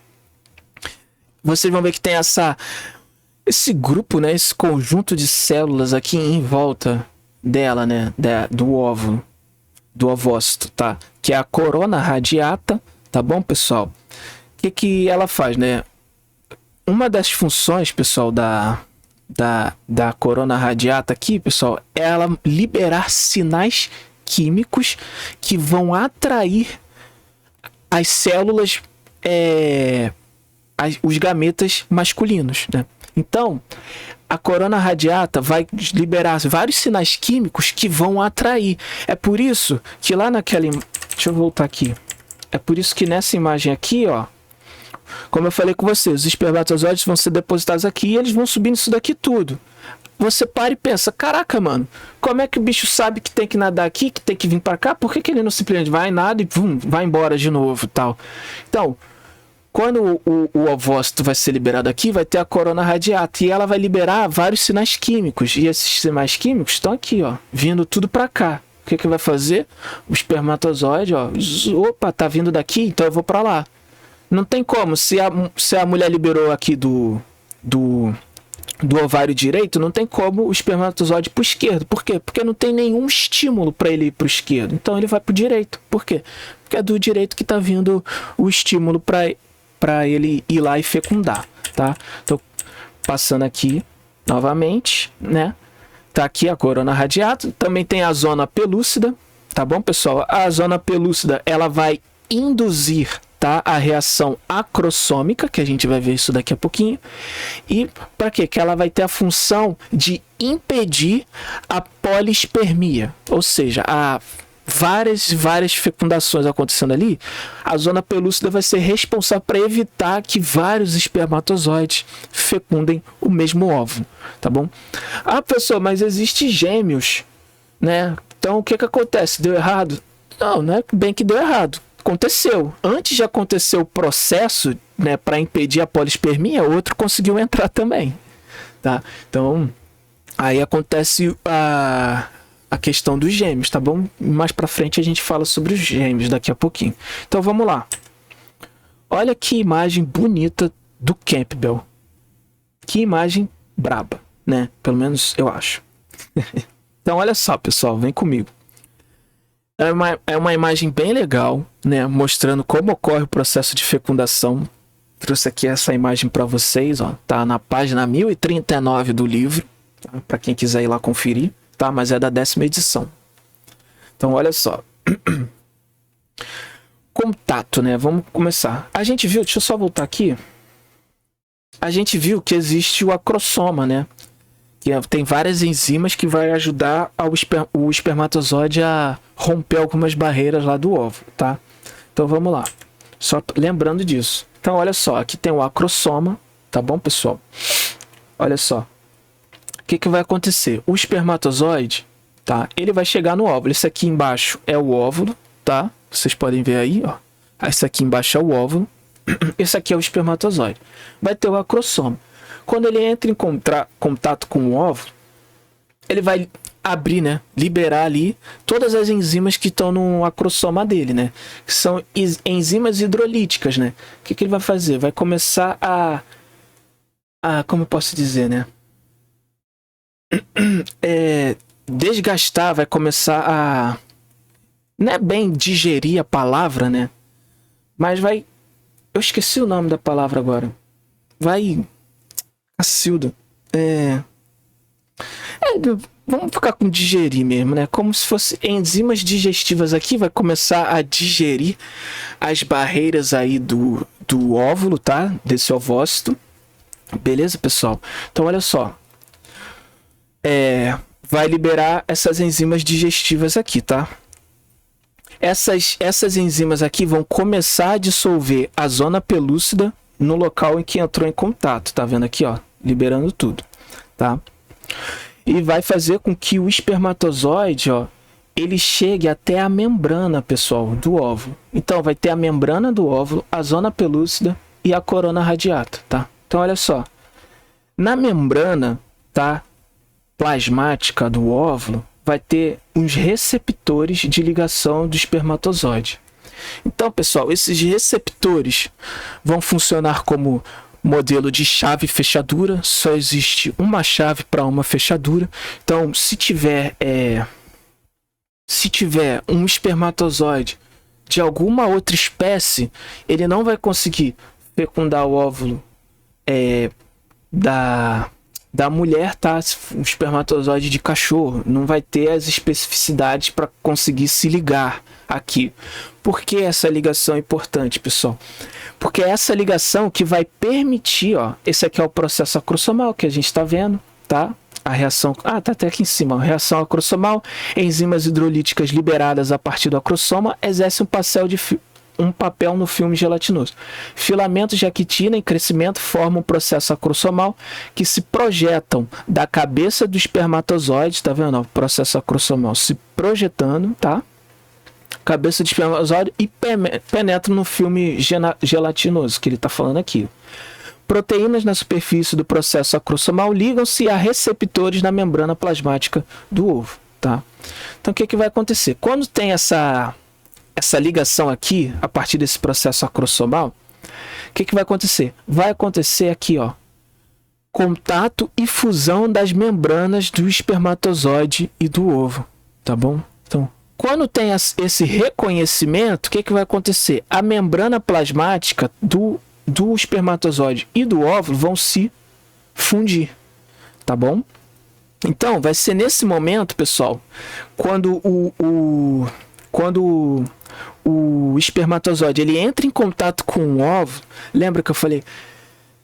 Vocês vão ver que tem esse grupo, né? Esse conjunto de células aqui em volta dela, né? Do óvulo, do ovócito, tá? Que é a corona radiata, tá bom, pessoal? O que ela faz, né? Uma das funções, pessoal, da corona radiata aqui, pessoal, é ela liberar sinais químicos que vão atrair as células, os gametas masculinos, né? Então, a corona radiata vai liberar vários sinais químicos que vão atrair. É por isso que lá naquela... Deixa eu voltar aqui. É por isso que nessa imagem aqui, ó, como eu falei com vocês, os espermatozoides vão ser depositados aqui e eles vão subir nisso daqui tudo. Você para e pensa, caraca, mano, como é que o bicho sabe que tem que nadar aqui, que tem que vir para cá? Por que ele não simplesmente vai, nada e vai embora de novo, tal? Então, quando o ovócito vai ser liberado aqui, vai ter a corona radiata e ela vai liberar vários sinais químicos. E esses sinais químicos estão aqui, ó, vindo tudo para cá. O que vai fazer? O espermatozoide, ó, opa, tá vindo daqui, então eu vou para lá. Não tem como, se a mulher liberou aqui do ovário direito, não tem como o espermatozoide ir para o esquerdo. Por quê? Porque não tem nenhum estímulo para ele ir para o esquerdo. Então ele vai para o direito. Por quê? Porque é do direito que está vindo o estímulo para ele ir lá e fecundar, tá? Então, passando aqui novamente, né? Tá aqui a corona radiata. Também tem a zona pelúcida, tá bom, pessoal? A zona pelúcida, ela vai induzir, tá, a reação acrossômica, que a gente vai ver isso daqui a pouquinho. E para quê? Que ela vai ter a função de impedir a polispermia, ou seja, a várias fecundações acontecendo ali. A zona pelúcida vai ser responsável para evitar que vários espermatozoides fecundem o mesmo óvulo, tá bom? Pessoal, mas existe gêmeos, né? Então o que acontece? Deu errado? Não é bem que deu errado. Aconteceu. Antes de acontecer o processo, né, para impedir a polispermia, outro conseguiu entrar também, tá? Então, aí acontece a questão dos gêmeos, tá bom? Mais para frente a gente fala sobre os gêmeos daqui a pouquinho. Então, vamos lá. Olha que imagem bonita do Campbell. Que imagem braba, né? Pelo menos eu acho. Então, olha só, pessoal, vem comigo. É uma imagem bem legal, né, mostrando como ocorre o processo de fecundação. Trouxe aqui essa imagem para vocês, ó, tá na página 1039 do livro, tá? Para quem quiser ir lá conferir, tá? Mas é da 10ª edição. Então, olha só. contato, né? Vamos começar. A gente viu, deixa eu só voltar aqui. A gente viu que existe o acrossoma, né? Que tem várias enzimas que vai ajudar o espermatozoide a romper algumas barreiras lá do óvulo, tá? Então vamos lá. Só lembrando disso. Então olha só, aqui tem o acrossoma, tá bom, pessoal? Olha só. O que vai acontecer? O espermatozoide, tá? Ele vai chegar no óvulo. Esse aqui embaixo é o óvulo, tá? Vocês podem ver aí, ó. Esse aqui embaixo é o óvulo. Esse aqui é o espermatozoide. Vai ter o acrossoma. Quando ele entra em contato com o óvulo, ele vai abrir, né? Liberar ali todas as enzimas que estão no acrossoma dele, né? Que são enzimas hidrolíticas, né? O que ele vai fazer? Vai começar como eu posso dizer, né? Desgastar, vai começar a... Não é bem digerir a palavra, né? Mas vai... Eu esqueci o nome da palavra agora. Vai... Cacilda. Vamos ficar com digerir mesmo, né? Como se fosse enzimas digestivas aqui. Vai começar a digerir as barreiras aí do óvulo, tá? Desse ovócito. Beleza, pessoal? Então, olha só. Vai liberar essas enzimas digestivas aqui, tá? Essas enzimas aqui vão começar a dissolver a zona pelúcida no local em que entrou em contato. Tá vendo aqui, ó? Liberando tudo, tá? E vai fazer com que o espermatozoide, ó, ele chegue até a membrana, pessoal, do óvulo. Então, vai ter a membrana do óvulo, a zona pelúcida e a corona radiata, tá? Então, olha só. Na membrana, tá? Plasmática do óvulo, vai ter uns receptores de ligação do espermatozoide. Então, pessoal, esses receptores vão funcionar como modelo de chave fechadura. Só existe uma chave para uma fechadura. Então, se tiver um espermatozoide de alguma outra espécie, ele não vai conseguir fecundar o óvulo da mulher, tá? Um espermatozoide de cachorro não vai ter as especificidades para conseguir se ligar aqui. Por que essa ligação é importante, pessoal? Porque é essa ligação que vai permitir, ó, esse aqui é o processo acrossomal que a gente está vendo, tá? A reação, tá até aqui em cima, a reação acrossomal, enzimas hidrolíticas liberadas a partir do acrossoma exercem um papel no filme gelatinoso. Filamentos de actina em crescimento formam um processo acrossomal que se projetam da cabeça do espermatozoide, tá vendo? O processo acrossomal se projetando, tá? Cabeça de espermatozoide e penetram no filme gelatinoso, que ele tá falando aqui. Proteínas na superfície do processo acrossomal ligam-se a receptores na membrana plasmática do ovo, tá? Então, o que vai acontecer? Quando tem essa ligação aqui, a partir desse processo acrossomal, o que vai acontecer? Vai acontecer aqui, ó, contato e fusão das membranas do espermatozoide e do ovo, tá bom? Então, quando tem esse reconhecimento, o que vai acontecer? A membrana plasmática do espermatozoide e do óvulo vão se fundir, tá bom? Então, vai ser nesse momento, pessoal, quando o espermatozoide ele entra em contato com o óvulo, lembra que eu falei?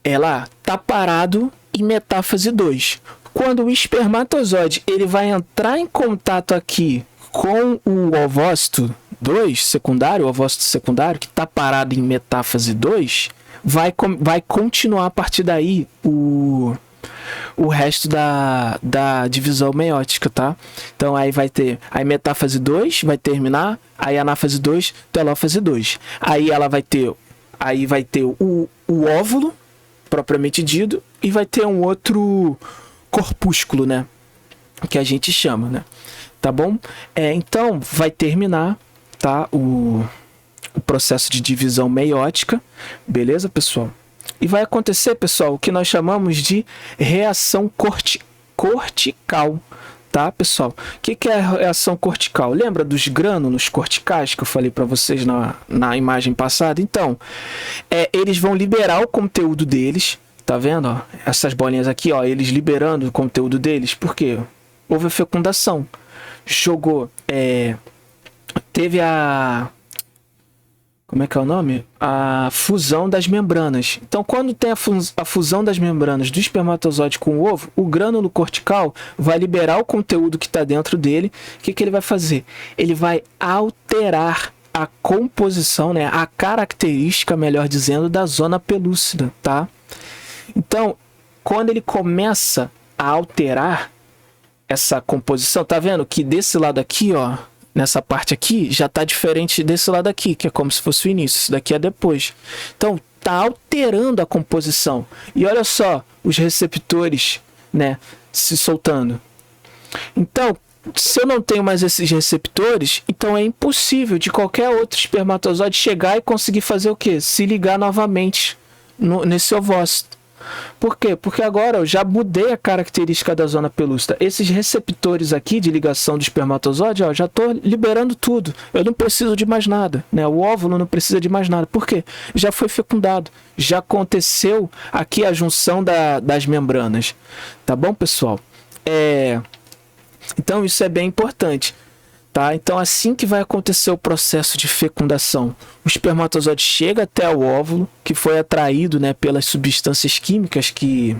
Ela tá parado em metáfase 2. Quando o espermatozoide ele vai entrar em contato aqui com o ovócito 2, secundário, o ovócito secundário, que está parado em metáfase 2, vai continuar a partir daí o resto da divisão meiótica, tá? Então aí vai ter a metáfase 2, vai terminar, aí anáfase 2, telófase 2. Aí vai ter o óvulo, propriamente dito, e vai ter um outro corpúsculo, né? Que a gente chama, né? Tá bom? Então vai terminar, tá? O processo de divisão meiótica, beleza, pessoal? E vai acontecer, pessoal, o que nós chamamos de reação cortical, tá, pessoal? O que é a reação cortical? Lembra dos grânulos corticais que eu falei para vocês na imagem passada? Então, eles vão liberar o conteúdo deles, tá vendo? Ó? Essas bolinhas aqui, ó, eles liberando o conteúdo deles, por quê? Houve a fecundação. Teve Como é que é o nome? A fusão das membranas. Então, quando tem a fusão das membranas do espermatozoide com o ovo, o grânulo cortical vai liberar o conteúdo que está dentro dele. O que ele vai fazer? Ele vai alterar a composição, né, a característica, melhor dizendo, da zona pelúcida, tá? Então, quando ele começa a alterar essa composição, tá vendo que desse lado aqui, ó, nessa parte aqui, já tá diferente desse lado aqui, que é como se fosse o início. Isso daqui é depois. Então, tá alterando a composição. E olha só os receptores, né, se soltando. Então, se eu não tenho mais esses receptores, então é impossível de qualquer outro espermatozoide chegar e conseguir fazer o quê? Se ligar novamente nesse ovócito. Por quê? Porque agora eu já mudei a característica da zona pelúcida. Esses receptores aqui de ligação do espermatozoide, ó, já estou liberando tudo. Eu não preciso de mais nada, né? O óvulo não precisa de mais nada. Por quê? Já foi fecundado. Já aconteceu aqui a junção das membranas. Tá bom, pessoal? Então isso é bem importante. Tá? Então, assim que vai acontecer o processo de fecundação, o espermatozoide chega até o óvulo, que foi atraído, né, pelas substâncias químicas que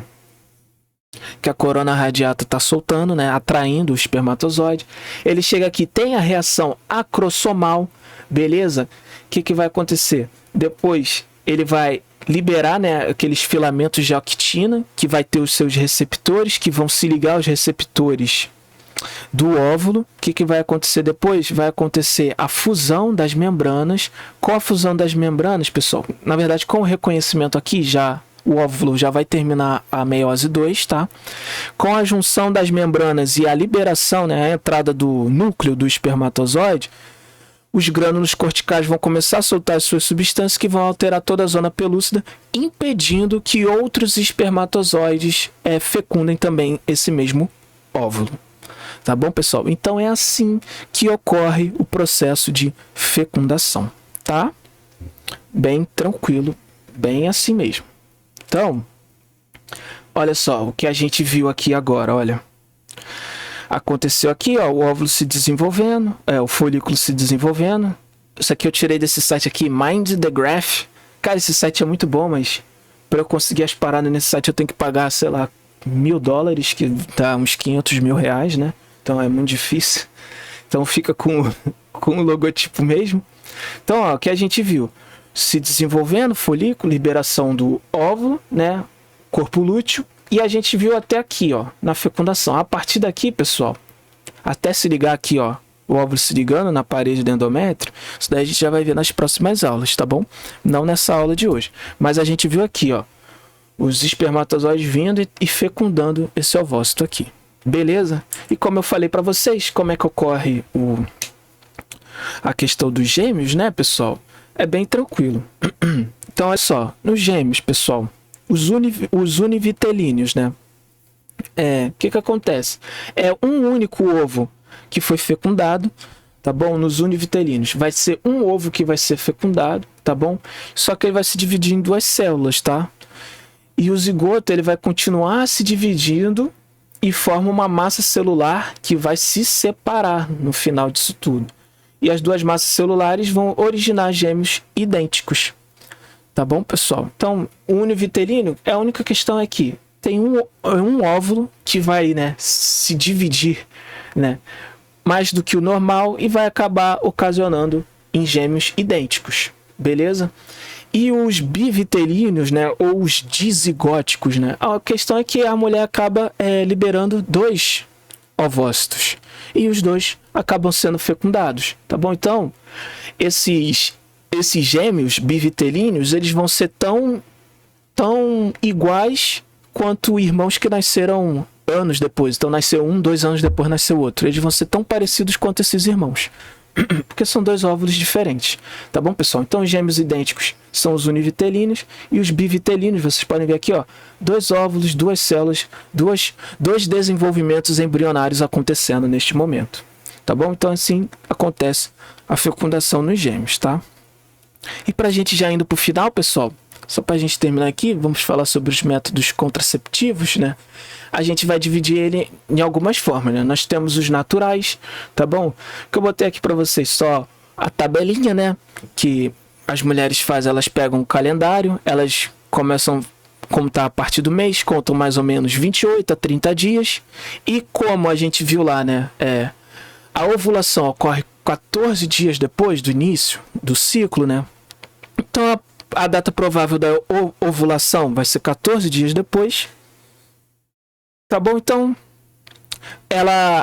a corona radiata está soltando, né, atraindo o espermatozoide. Ele chega aqui, tem a reação acrossomal, beleza? O que vai acontecer? Depois ele vai liberar, né, aqueles filamentos de actina, que vai ter os seus receptores, que vão se ligar aos receptores do óvulo. O que vai acontecer depois? Vai acontecer a fusão das membranas. Com a fusão das membranas, pessoal, na verdade, com o reconhecimento aqui, já o óvulo já vai terminar a meiose 2, tá? Com a junção das membranas e a liberação, né, a entrada do núcleo do espermatozoide, os grânulos corticais vão começar a soltar as suas substâncias que vão alterar toda a zona pelúcida, impedindo que outros espermatozoides fecundem também esse mesmo óvulo. Tá bom, pessoal? Então é assim que ocorre o processo de fecundação, tá? Bem tranquilo, bem assim mesmo. Então, olha só o que a gente viu aqui agora, olha. Aconteceu aqui, ó, o óvulo se desenvolvendo, o folículo se desenvolvendo. Isso aqui eu tirei desse site aqui, Mind the Graph. Cara, esse site é muito bom, mas para eu conseguir as paradas nesse site eu tenho que pagar, sei lá, $1.000, que dá uns R$500.000, né? Então é muito difícil. Então fica com o logotipo mesmo. Então, ó, o que a gente viu? Se desenvolvendo, folículo, liberação do óvulo, né? Corpo lúteo. E a gente viu até aqui, ó, na fecundação. A partir daqui, pessoal, até se ligar aqui, ó, o óvulo se ligando na parede do endométrio, isso daí a gente já vai ver nas próximas aulas, tá bom? Não nessa aula de hoje. Mas a gente viu aqui, ó, os espermatozoides vindo e fecundando esse ovócito aqui. Beleza? E como eu falei para vocês, como é que ocorre a questão dos gêmeos, né, pessoal? É bem tranquilo. Então, olha só, nos gêmeos, pessoal, os univitelíneos, né? O que acontece? É um único ovo que foi fecundado, tá bom? Nos univitelíneos. Vai ser um ovo que vai ser fecundado, tá bom? Só que ele vai se dividir em duas células, tá? E o zigoto, ele vai continuar se dividindo e forma uma massa celular que vai se separar no final disso tudo. E as duas massas celulares vão originar gêmeos idênticos. Tá bom, pessoal? Então, o univitelíneo, a única questão é que tem um óvulo que vai, né, se dividir, né, mais do que o normal e vai acabar ocasionando em gêmeos idênticos. Beleza? E os bivitelíneos, né, ou os dizigóticos, né, a questão é que a mulher acaba liberando 2 ovócitos e os 2 acabam sendo fecundados, tá bom? Então, esses gêmeos bivitelíneos, eles vão ser tão iguais quanto irmãos que nasceram anos depois. Então, nasceu um, 2 anos depois nasceu outro. Eles vão ser tão parecidos quanto esses irmãos. Porque são 2 óvulos diferentes, tá bom, pessoal? Então, os gêmeos idênticos são os univitelíneos e os bivitelíneos, vocês podem ver aqui, ó, 2 óvulos, 2 células, 2 desenvolvimentos embrionários acontecendo neste momento, tá bom? Então, assim acontece a fecundação nos gêmeos, tá? E pra gente já indo pro final, pessoal, só pra gente terminar aqui, vamos falar sobre os métodos contraceptivos, né? A gente vai dividir ele em algumas formas, né? Nós temos os naturais, tá bom? Que eu botei aqui para vocês só a tabelinha, né? Que as mulheres fazem? Elas pegam um calendário, elas começam a contar a partir do mês, contam mais ou menos 28 a 30 dias. E como a gente viu lá, né? A ovulação ocorre 14 dias depois do início do ciclo, né? Então a data provável da ovulação vai ser 14 dias depois. Tá bom? Então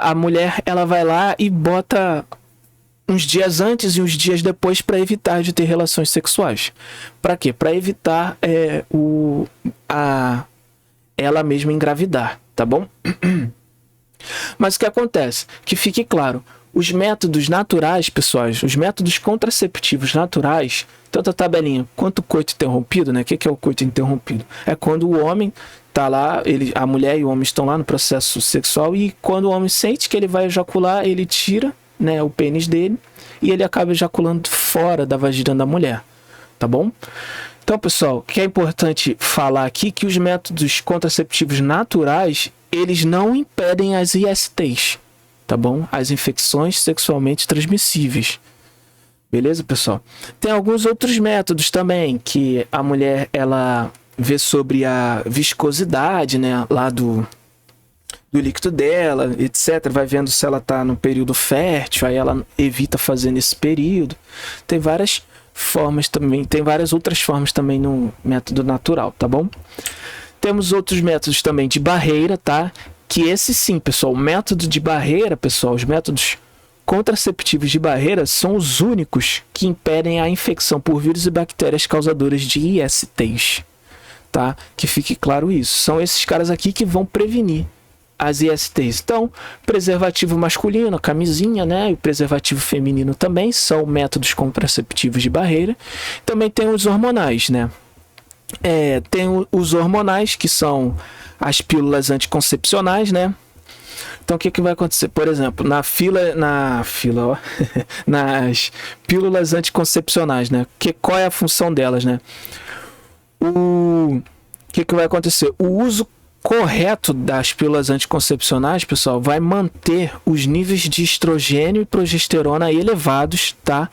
a mulher ela vai lá e bota uns dias antes e uns dias depois para evitar de ter relações sexuais. Para quê? Para evitar ela mesma engravidar, tá bom? Mas o que acontece? Que fique claro, os métodos naturais, pessoal, os métodos contraceptivos naturais, tanto a tabelinha quanto o coito interrompido, né? O que é o coito interrompido? É quando o homem tá lá, a mulher e o homem estão lá no processo sexual e quando o homem sente que ele vai ejacular, ele tira, né, o pênis dele e ele acaba ejaculando fora da vagina da mulher, tá bom? Então, pessoal, o que é importante falar aqui é que os métodos contraceptivos naturais, eles não impedem as ISTs, tá bom? As infecções sexualmente transmissíveis. Beleza, pessoal? Tem alguns outros métodos também que a mulher, ela vê sobre a viscosidade, né, lá do líquido dela, etc. Vai vendo se ela tá no período fértil, aí ela evita fazer nesse período. Tem várias formas também, tem várias outras formas também no método natural, tá bom? Temos outros métodos também de barreira, tá? Que esse sim, pessoal, o método de barreira, pessoal, os métodos contraceptivos de barreira são os únicos que impedem a infecção por vírus e bactérias causadoras de ISTs, tá? Que fique claro isso. São esses caras aqui que vão prevenir as ISTs. Então, preservativo masculino, camisinha, né? E o preservativo feminino também são métodos contraceptivos de barreira. Também tem os hormonais, né? Tem os hormonais, que são as pílulas anticoncepcionais, né? Então, o que vai acontecer? Por exemplo, nas pílulas anticoncepcionais, né? Qual é a função delas, né? O que vai acontecer? O uso correto das pílulas anticoncepcionais, pessoal, vai manter os níveis de estrogênio e progesterona elevados, tá?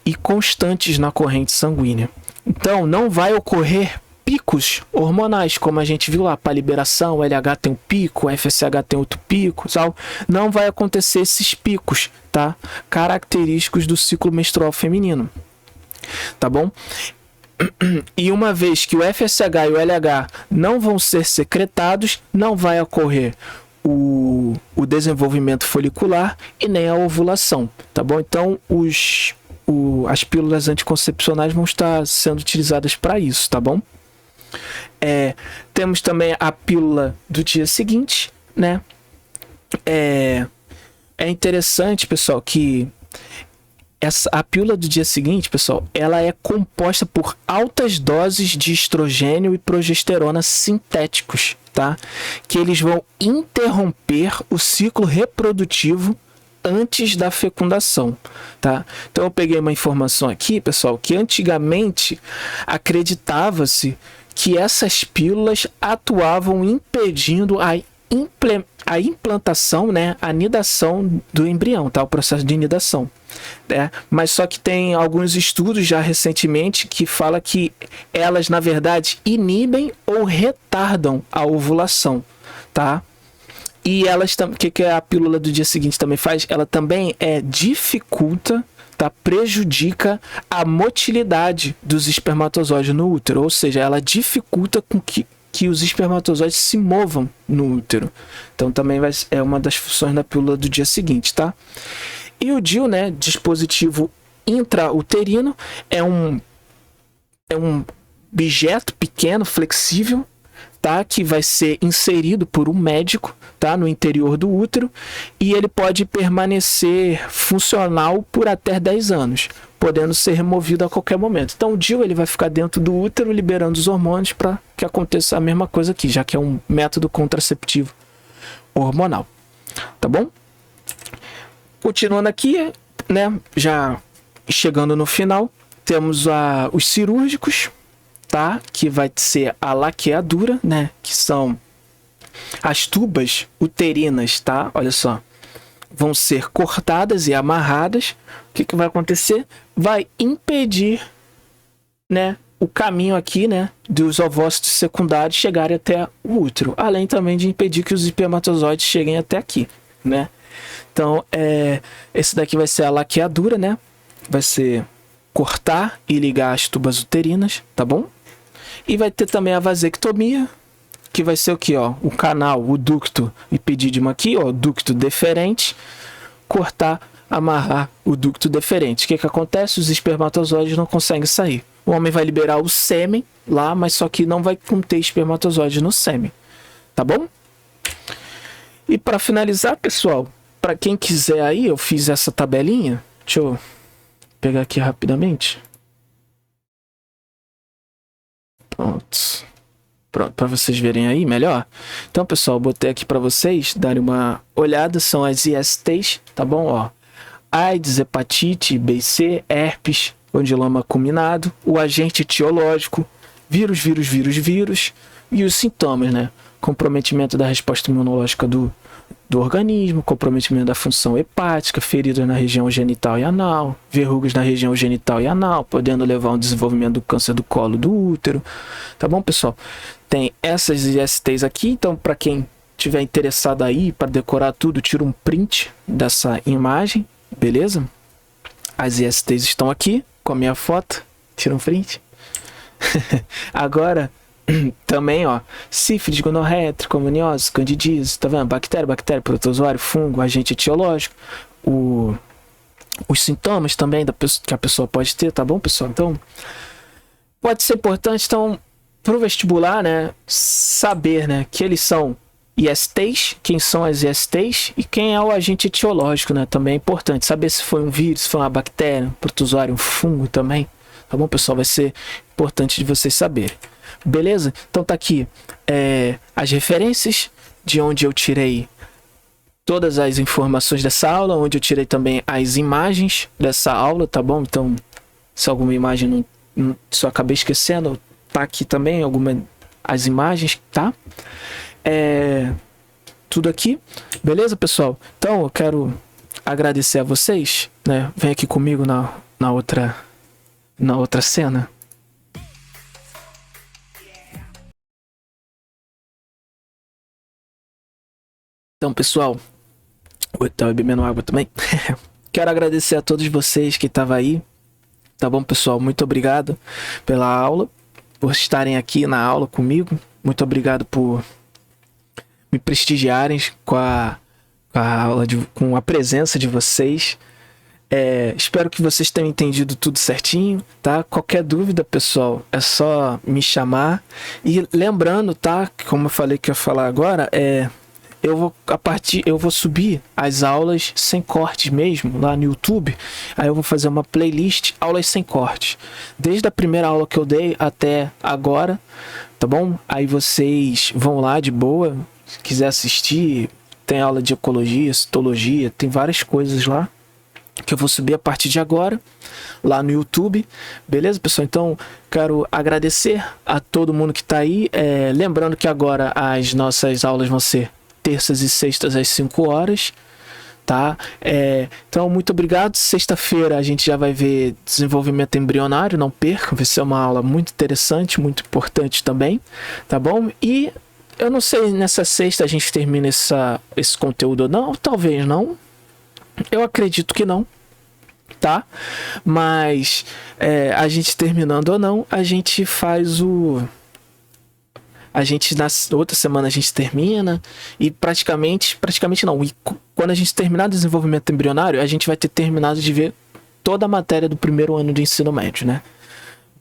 E constantes na corrente sanguínea. Então, não vai ocorrer picos hormonais, como a gente viu lá, para liberação, o LH tem um pico, o FSH tem outro pico, tal. Não vai acontecer esses picos, tá? Característicos do ciclo menstrual feminino, tá bom? E uma vez que o FSH e o LH não vão ser secretados, não vai ocorrer o desenvolvimento folicular e nem a ovulação, tá bom? Então, as pílulas anticoncepcionais vão estar sendo utilizadas para isso, tá bom? Temos também a pílula do dia seguinte, né? É interessante, pessoal, que a pílula do dia seguinte, pessoal, ela é composta por altas doses de estrogênio e progesterona sintéticos, tá? Que eles vão interromper o ciclo reprodutivo antes da fecundação, tá? Então eu peguei uma informação aqui, pessoal, que antigamente acreditava-se que essas pílulas atuavam impedindo a implantação, né, a nidação do embrião, tá? O processo de nidação, né? Mas só que tem alguns estudos já recentemente que fala que elas, na verdade, inibem ou retardam a ovulação, tá? E elas também, o que a pílula do dia seguinte também faz? Ela também dificulta, tá? Prejudica a motilidade dos espermatozoides no útero, ou seja, ela dificulta com que os espermatozoides se movam no útero. Então também é uma das funções da pílula do dia seguinte, tá? E o DIU, né, dispositivo intrauterino, é um objeto pequeno, flexível, tá? Que vai ser inserido por um médico, tá? No interior do útero, e ele pode permanecer funcional por até 10 anos, podendo ser removido a qualquer momento. Então o DIU ele vai ficar dentro do útero liberando os hormônios para que aconteça a mesma coisa aqui, já que é um método contraceptivo hormonal, tá bom? Continuando aqui, né, já chegando no final, temos os cirúrgicos, tá? Que vai ser a laqueadura, né? Que são as tubas uterinas, tá? Olha só, vão ser cortadas e amarradas. O que vai acontecer? Vai impedir né, o caminho aqui, né, dos ovócitos secundários chegarem até o útero, além também de impedir que os espermatozoides cheguem até aqui, né? Então, esse daqui vai ser a laqueadura, né? Vai ser cortar e ligar as tubas uterinas, tá bom? E vai ter também a vasectomia, que vai ser o que, ó, o canal, o ducto epidídimo aqui, ó, ducto deferente, cortar, amarrar o ducto deferente. O que acontece? Os espermatozoides não conseguem sair. O homem vai liberar o sêmen lá, mas só que não vai conter espermatozoide no sêmen, tá bom? E para finalizar, pessoal, para quem quiser aí, eu fiz essa tabelinha. Deixa eu pegar aqui rapidamente. Pronto, para vocês verem aí melhor. Então, pessoal, eu botei aqui para vocês darem uma olhada. São as ISTs, tá bom? Ó, AIDS, hepatite B e C, herpes, condiloma acuminado, o agente etiológico, vírus e os sintomas, né? Comprometimento da resposta imunológica do organismo, comprometimento da função hepática, feridas na região genital e anal, verrugas na região genital e anal, podendo levar ao desenvolvimento do câncer do colo do útero. Tá bom, pessoal? Tem essas ISTs aqui, então para quem tiver interessado aí para decorar tudo, tira um print dessa imagem, beleza? As ISTs estão aqui com a minha foto, tira um print. Agora, também, ó, sífilis, gonorreia, tricomoniose, candidíase, tá vendo? Bactéria, protozoário, fungo, agente etiológico, os sintomas também que a pessoa pode ter, tá bom, pessoal? Então, pode ser importante, então, pro vestibular, né, saber, né, que eles são ISTs, quem são as ISTs e quem é o agente etiológico, né, também é importante. Saber se foi um vírus, se foi uma bactéria, um protozoário, um fungo também, tá bom, pessoal? Vai ser importante de vocês saberem. Beleza? Então tá aqui as referências de onde eu tirei todas as informações dessa aula, onde eu tirei também as imagens dessa aula, tá bom? Então, se alguma imagem se eu acabei esquecendo, tá aqui também as imagens, tá? Tudo aqui, beleza, pessoal? Então eu quero agradecer a vocês, né? Vem aqui comigo na outra cena. Então, pessoal, eu tava bebendo água também. Quero agradecer a todos vocês que estavam aí, tá bom, pessoal? Muito obrigado pela aula, por estarem aqui na aula comigo. Muito obrigado por me prestigiarem com a aula, com a presença de vocês. Espero que vocês tenham entendido tudo certinho, tá? Qualquer dúvida, pessoal, é só me chamar. E lembrando, tá? Como eu falei que eu ia falar agora, eu vou subir as aulas sem cortes mesmo lá no YouTube. Aí eu vou fazer uma playlist aulas sem cortes, desde a primeira aula que eu dei até agora, tá bom? Aí vocês vão lá de boa, se quiser assistir. Tem aula de ecologia, citologia, tem várias coisas lá que eu vou subir a partir de agora lá no YouTube, beleza, pessoal? Então quero agradecer a todo mundo que tá aí, lembrando que agora as nossas aulas vão ser terças e sextas às 5 horas, tá? Então, muito obrigado. Sexta-feira a gente já vai ver desenvolvimento embrionário, não perca, vai ser uma aula muito interessante, muito importante também, tá bom? E eu não sei, nessa sexta a gente termina esse conteúdo ou não, talvez não, eu acredito que não, tá? Mas a gente terminando ou não, a gente faz na outra semana a gente termina, e praticamente não, e quando a gente terminar o desenvolvimento embrionário, a gente vai ter terminado de ver toda a matéria do primeiro ano do ensino médio, né?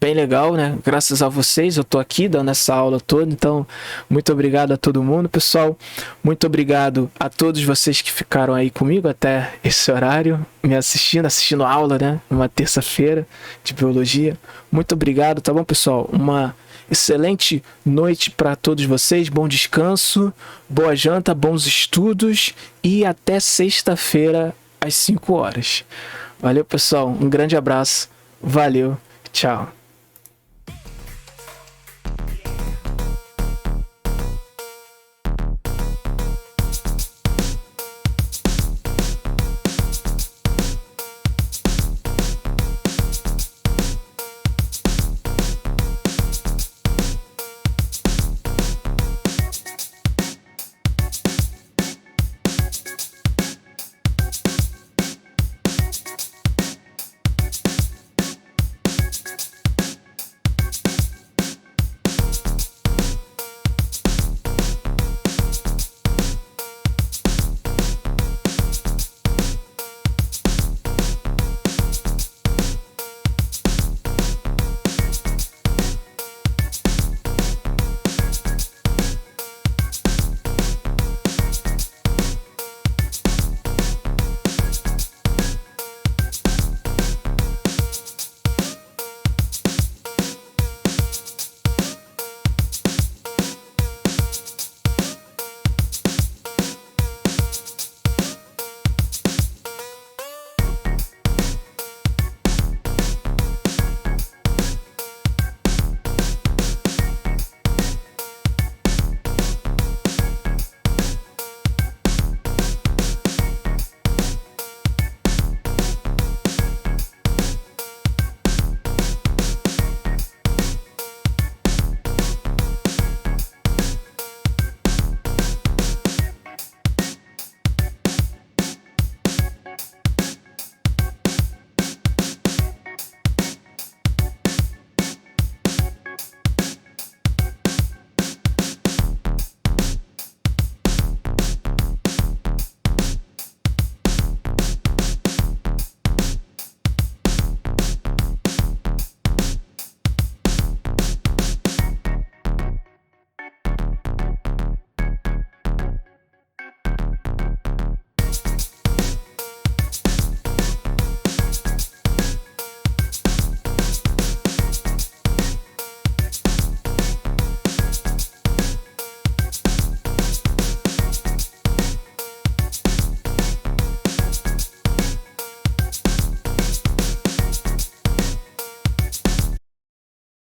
Bem legal, né? Graças a vocês eu tô aqui dando essa aula toda, então muito obrigado a todo mundo, pessoal. Muito obrigado a todos vocês que ficaram aí comigo até esse horário, me assistindo a aula, né? Uma terça-feira de biologia. Muito obrigado, tá bom, pessoal? Uma excelente noite para todos vocês, bom descanso, boa janta, bons estudos e até sexta-feira às 5 horas. Valeu, pessoal, um grande abraço, valeu, tchau.